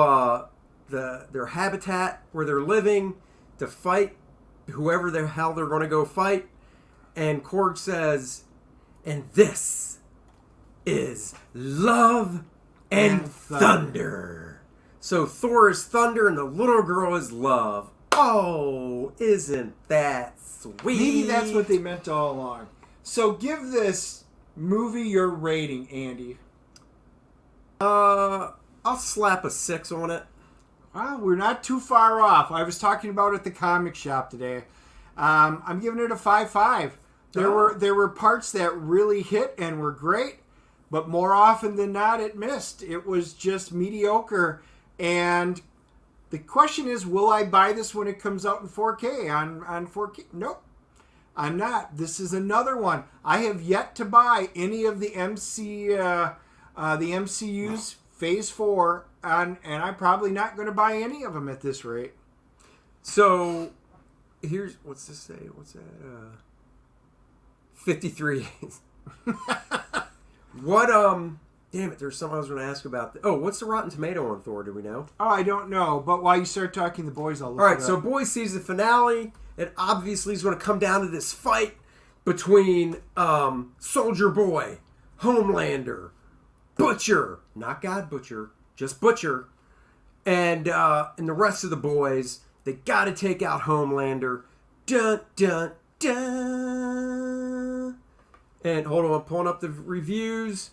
Speaker 4: their habitat where they're living to fight whoever the hell they're going to go fight, and Korg says, "And this is love and thunder." So Thor is thunder and the little girl is love. Oh, isn't that sweet?
Speaker 5: Maybe that's what they meant all along. So give this movie your rating, Andy.
Speaker 4: I'll slap a 6 on it.
Speaker 5: Well, we're not too far off. I was talking about it at the comic shop today. I'm giving it a 5.5. There were parts that really hit and were great, but more often than not, it missed. It was just mediocre. And the question is, will I buy this when it comes out in 4K? On 4K? Nope. I'm not. This is another one. I have yet to buy any of the MCU's Phase 4, and I'm probably not going to buy any of them at this rate.
Speaker 4: So, here's, what's this say? What's that? 53. What, damn it, there's something I was going to ask about. What's the Rotten Tomato on Thor, do we know?
Speaker 5: Oh, I don't know, but while you start talking the boys, I'll look
Speaker 4: Alright,
Speaker 5: it
Speaker 4: so
Speaker 5: up.
Speaker 4: Boys sees the finale. It obviously is going to come down to this fight between Soldier Boy, Homelander, Butcher, not God Butcher, just Butcher, and the rest of the boys. They got to take out Homelander. Dun, dun, dun. And hold on, I'm pulling up the reviews.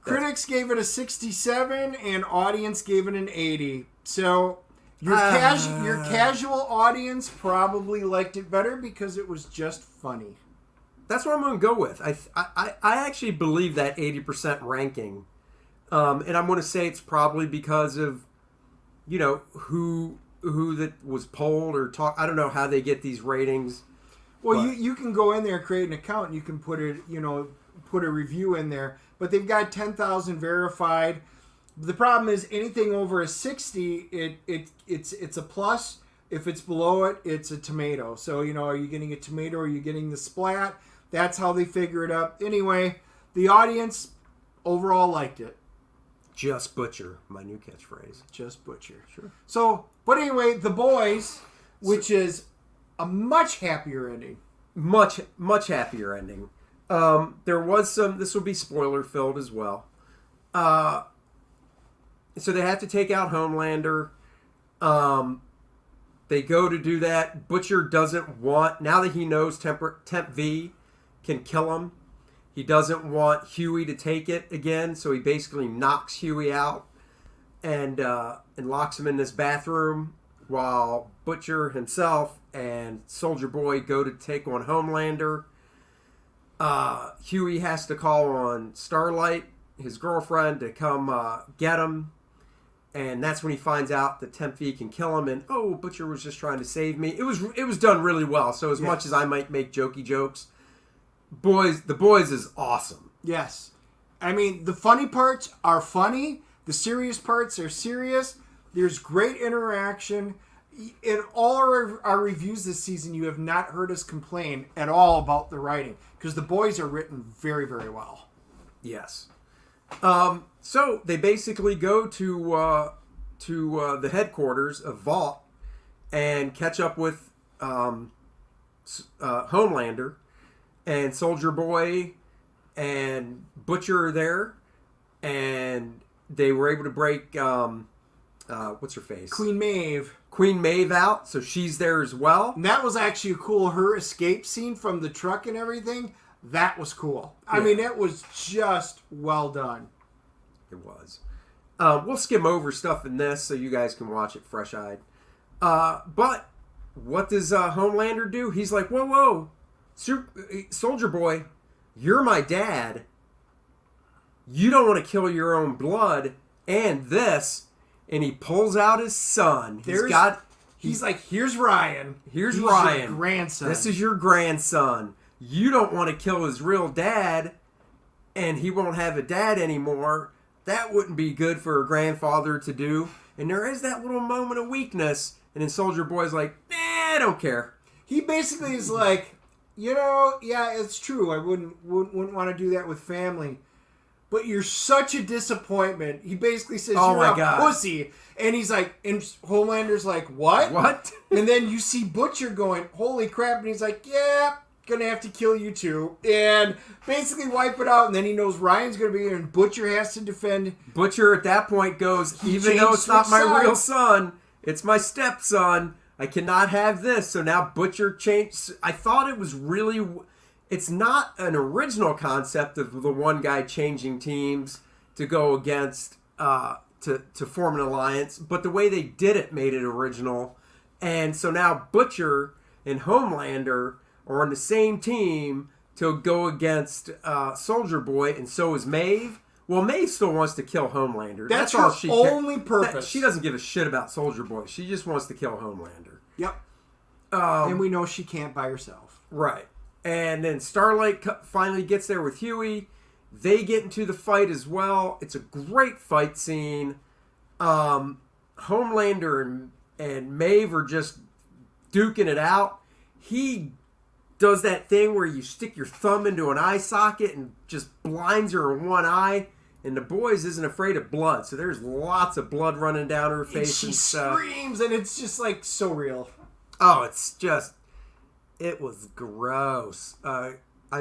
Speaker 5: Critics gave it a 67, and audience gave it an 80. So your casual audience probably liked it better because it was just funny.
Speaker 4: That's what I'm going to go with. I actually believe that 80% ranking. And I'm going to say it's probably because of, who that was polled or talk. I don't know how they get these ratings.
Speaker 5: Well, you can go in there, create an account, and you can put it, put a review in there. But they've got 10,000 verified. The problem is anything over a 60, it's a plus. If it's below it, it's a tomato. So, are you getting a tomato or are you getting the splat? That's how they figure it up. Anyway, the audience overall liked it.
Speaker 4: Just Butcher, my new catchphrase.
Speaker 5: Just Butcher.
Speaker 4: Sure.
Speaker 5: So, but anyway, The Boys, which is a much happier ending.
Speaker 4: Much happier ending. There was some, this will be spoiler filled as well. So they have to take out Homelander. They go to do that. Butcher doesn't want, now that he knows Temp V can kill him, he doesn't want Huey to take it again, so he basically knocks Huey out and locks him in this bathroom while Butcher himself and Soldier Boy go to take on Homelander. Huey has to call on Starlight, his girlfriend, to come get him. And that's when he finds out that Temp V can kill him. And, Butcher was just trying to save me. It was done really well. So as much as I might make jokey jokes, The Boys is awesome.
Speaker 5: Yes. I mean, the funny parts are funny. The serious parts are serious. There's great interaction. In all our reviews this season, you have not heard us complain at all about the writing. Because The Boys are written very, very well.
Speaker 4: Yes. So they basically go to to the headquarters of Vault and catch up with Homelander, and Soldier Boy and Butcher are there, and they were able to break what's her face?
Speaker 5: Queen Maeve.
Speaker 4: Queen Maeve out, so she's there as well.
Speaker 5: And that was actually cool. Her escape scene from the truck and everything, that was cool. I mean, it was just well done.
Speaker 4: It was. We'll skim over stuff in this so you guys can watch it fresh-eyed. But what does Homelander do? He's like, whoa, Soldier Boy, you're my dad. You don't want to kill your own blood. And this, and he pulls out his son.
Speaker 5: He's like, here's Ryan.
Speaker 4: He's
Speaker 5: Ryan. Your grandson.
Speaker 4: This is your grandson. You don't want to kill his real dad, and he won't have a dad anymore. That wouldn't be good for a grandfather to do. And there is that little moment of weakness. And then Soldier Boy's like, nah, I don't care.
Speaker 5: He basically is like, yeah, it's true. I wouldn't want to do that with family. But you're such a disappointment. He basically says, you're a pussy. And he's like, and Homelander's like, what?
Speaker 4: What?
Speaker 5: And then you see Butcher going, holy crap. And he's like, yeah, gonna have to kill you too. And basically wipe it out. And then he knows Ryan's gonna be here. And Butcher has to defend.
Speaker 4: Butcher at that point goes, even though it's not my real son, it's my stepson. I cannot have this. So now Butcher changed. I thought it was really... It's not an original concept of the one guy changing teams to go against, to form an alliance, but the way they did it made it original. And so now Butcher and Homelander are on the same team to go against Soldier Boy, and so is Maeve. Well, Maeve still wants to kill Homelander.
Speaker 5: That's her only purpose.
Speaker 4: She doesn't give a shit about Soldier Boy. She just wants to kill Homelander.
Speaker 5: Yep. And we know she can't by herself.
Speaker 4: Right. And then Starlight finally gets there with Huey. They get into the fight as well. It's a great fight scene. Homelander and Maeve are just duking it out. He does that thing where you stick your thumb into an eye socket and just blinds her in one eye. And the boys isn't afraid of blood. So there's lots of blood running down her face.
Speaker 5: And she screams, and it's just like so real.
Speaker 4: Oh, it's just... It was gross. I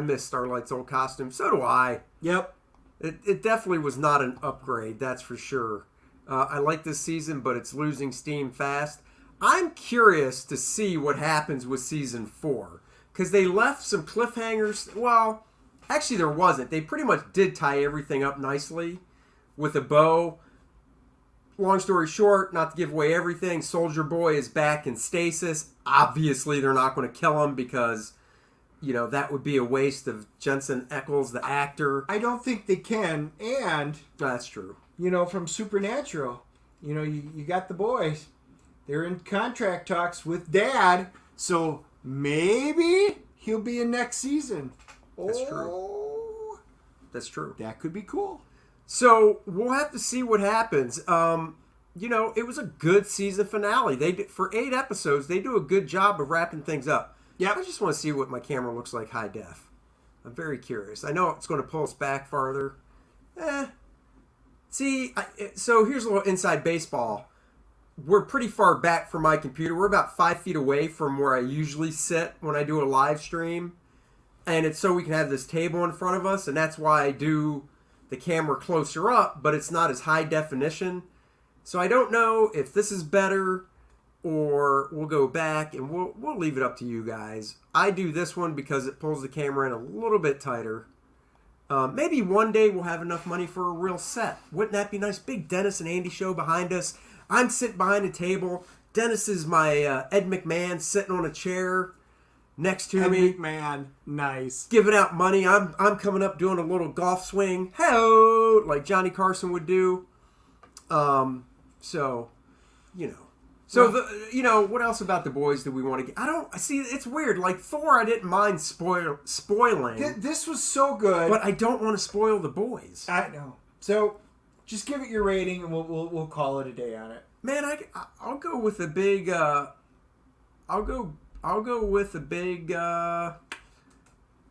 Speaker 4: miss Starlight's old costume. So do I.
Speaker 5: Yep.
Speaker 4: It definitely was not an upgrade, that's for sure. I like this season, but it's losing steam fast. I'm curious to see what happens with Season 4. Because they left some cliffhangers. Well, actually there wasn't. They pretty much did tie everything up nicely with a bow. Long story short, not to give away everything, Soldier Boy is back in stasis. Obviously, they're not going to kill him because, that would be a waste of Jensen Ackles, the actor.
Speaker 5: I don't think they can. And
Speaker 4: that's true.
Speaker 5: From Supernatural, you got the boys. They're in contract talks with Dad, so maybe he'll be in next season.
Speaker 4: That's true. That's true.
Speaker 5: That could be cool.
Speaker 4: So we'll have to see what happens. It was a good season finale. For 8 episodes, they do a good job of wrapping things up.
Speaker 5: Yeah,
Speaker 4: I just want to see what my camera looks like high def. I'm very curious. I know it's going to pull us back farther. So here's a little inside baseball. We're pretty far back from my computer. We're about 5 feet away from where I usually sit when I do a live stream. And it's so we can have this table in front of us, and that's why I do the camera closer up, but it's not as high definition. So I don't know if this is better or we'll go back and we'll leave it up to you guys. I do this one because it pulls the camera in a little bit tighter. Maybe one day we'll have enough money for a real set. Wouldn't that be nice? Big Dennis and Andy show behind us. I'm sitting behind a table. Dennis is my Ed McMahon sitting on a chair next to me.
Speaker 5: Ed McMahon, nice.
Speaker 4: Giving out money. I'm coming up doing a little golf swing. Hello, like Johnny Carson would do. So, what else about the boys do we want to get? I don't see. It's weird. Like Thor, I didn't mind spoiling.
Speaker 5: This was so good,
Speaker 4: but I don't want to spoil the boys.
Speaker 5: I know. So, just give it your rating, and we'll call it a day on it.
Speaker 4: Man, I'll go with a big. I'll go with a big 9-0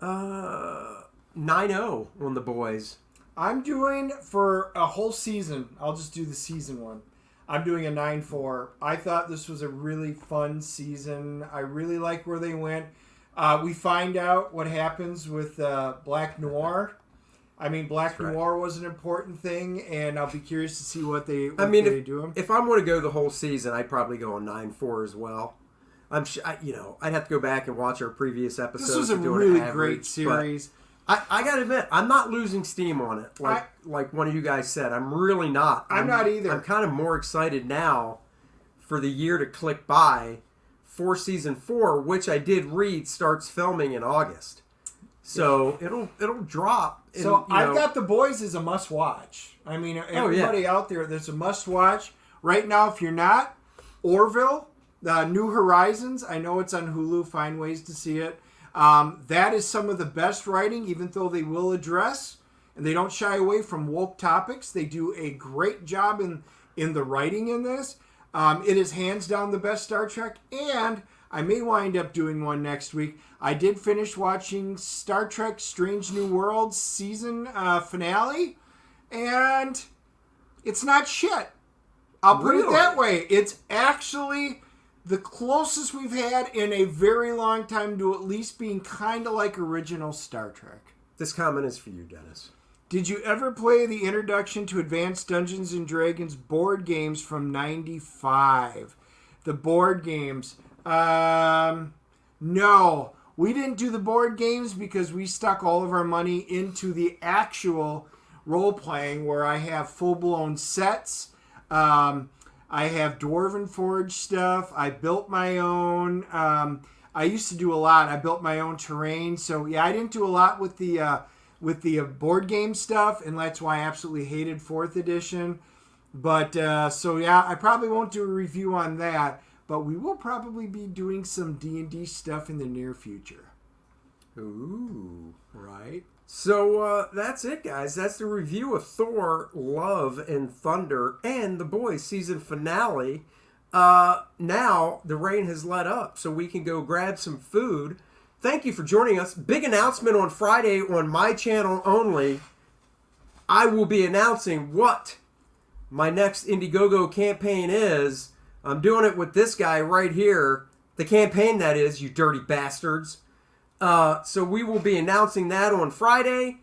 Speaker 4: on the boys.
Speaker 5: I'm doing for a whole season. I'll just do the season one. I'm doing a 9-4. I thought this was a really fun season. I really like where they went. We find out what happens with Black Noir. I mean, Black Noir was an important thing, and I'll be curious to see what they do.
Speaker 4: If I'm going to go the whole season, I'd probably go on 9-4 as well. I'd have to go back and watch our previous episodes.
Speaker 5: This was a really great series.
Speaker 4: I got to admit, I'm not losing steam on it. Like one of you guys said, I'm really not.
Speaker 5: I'm not either.
Speaker 4: I'm kind of more excited now for the year to click by for season 4, which I did read starts filming in August. So it'll drop.
Speaker 5: So I've got The Boys as a must watch. I mean, everybody out there, there's a must watch right now. If you're not, Orville, New Horizons. I know it's on Hulu. Find ways to see it. That is some of the best writing, even though they will address and they don't shy away from woke topics. They do a great job in the writing in this. It is hands down the best Star Trek, and I may wind up doing one next week. I did finish watching Star Trek Strange New Worlds season finale, and it's not shit. I'll put it that way. It's actually the closest we've had in a very long time to at least being kind of like original Star Trek.
Speaker 4: This comment is for you, Dennis.
Speaker 5: Did you ever play the introduction to Advanced Dungeons & Dragons board games from 95? The board games. No. We didn't do the board games because we stuck all of our money into the actual role-playing where I have full-blown sets. I have Dwarven Forge stuff. I built my own. I used to do a lot. I built my own terrain. So, yeah, I didn't do a lot with the board game stuff, and that's why I absolutely hated 4th edition. But, I probably won't do a review on that, but we will probably be doing some D&D stuff in the near future.
Speaker 4: Ooh.
Speaker 5: Right?
Speaker 4: So that's it, guys. That's the review of Thor, Love, and Thunder and The Boys season finale. Now the rain has let up, so we can go grab some food. Thank you for joining us. Big announcement on Friday on my channel only. I will be announcing what my next Indiegogo campaign is. I'm doing it with this guy right here. The campaign, that is, you dirty bastards. So we will be announcing that on Friday.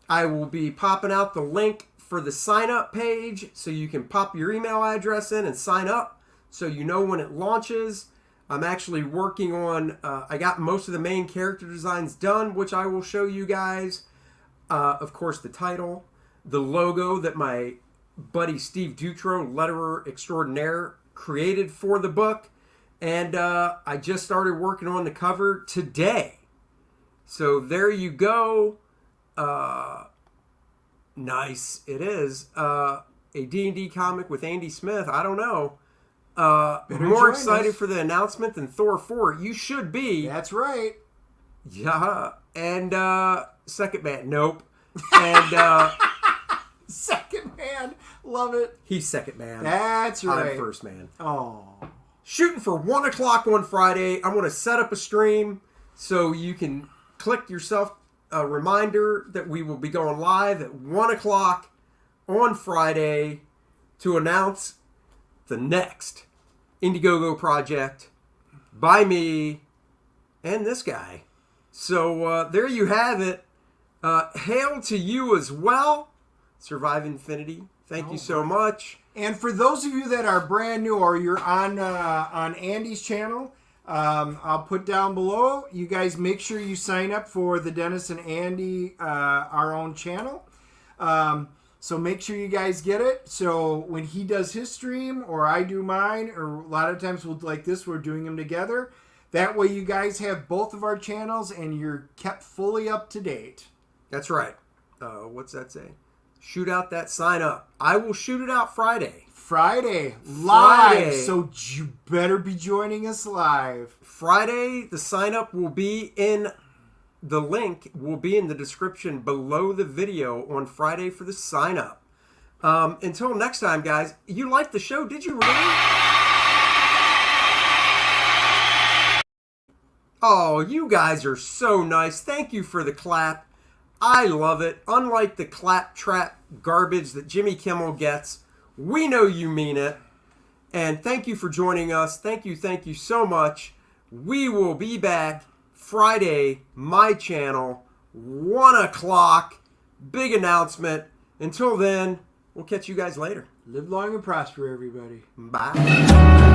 Speaker 4: I will be popping out the link for the sign-up page so you can pop your email address in and sign up so you know when it launches. I'm actually working on, I got most of the main character designs done, which I will show you guys. Of course, the title, the logo that my buddy Steve Dutro, letterer extraordinaire, created for the book. And I just started working on the cover today. So there you go. Nice. It is. A D&D comic with Andy Smith. I don't know. More excited for the announcement than Thor 4. You should be.
Speaker 5: That's right.
Speaker 4: Yeah. And Second Man. Nope. And
Speaker 5: Second Man. Love it.
Speaker 4: He's Second Man.
Speaker 5: That's right.
Speaker 4: I'm First Man.
Speaker 5: Oh.
Speaker 4: Shooting for 1 o'clock on Friday. I'm going to set up a stream so you can click yourself a reminder that we will be going live at 1 o'clock on Friday to announce the next Indiegogo project by me and this guy. So there you have it. Hail to you as well. Survive Infinity. Thank you so much.
Speaker 5: And for those of you that are brand new or you're on Andy's channel, I'll put down below. You guys make sure you sign up for the Dennis and Andy, our own channel. So make sure you guys get it. So when he does his stream or I do mine, or a lot of times we'll like this, we're doing them together. That way you guys have both of our channels and you're kept fully up to date.
Speaker 4: That's right. What's that say? Shoot out that sign up. I will shoot it out Friday.
Speaker 5: Friday, live. So you better be joining us live.
Speaker 4: Friday, the sign up will be in the link, will be in the description below the video on Friday for the sign up. Until next time, guys, you liked the show, did you really? Oh, you guys are so nice. Thank you for the clap. I love it. Unlike the clap trap garbage that Jimmy Kimmel gets, we know you mean it. And thank you for joining us. Thank you so much. We will be back Friday, my channel, 1 o'clock. Big announcement. Until then, we'll catch you guys later.
Speaker 5: Live long and prosper, everybody.
Speaker 4: Bye.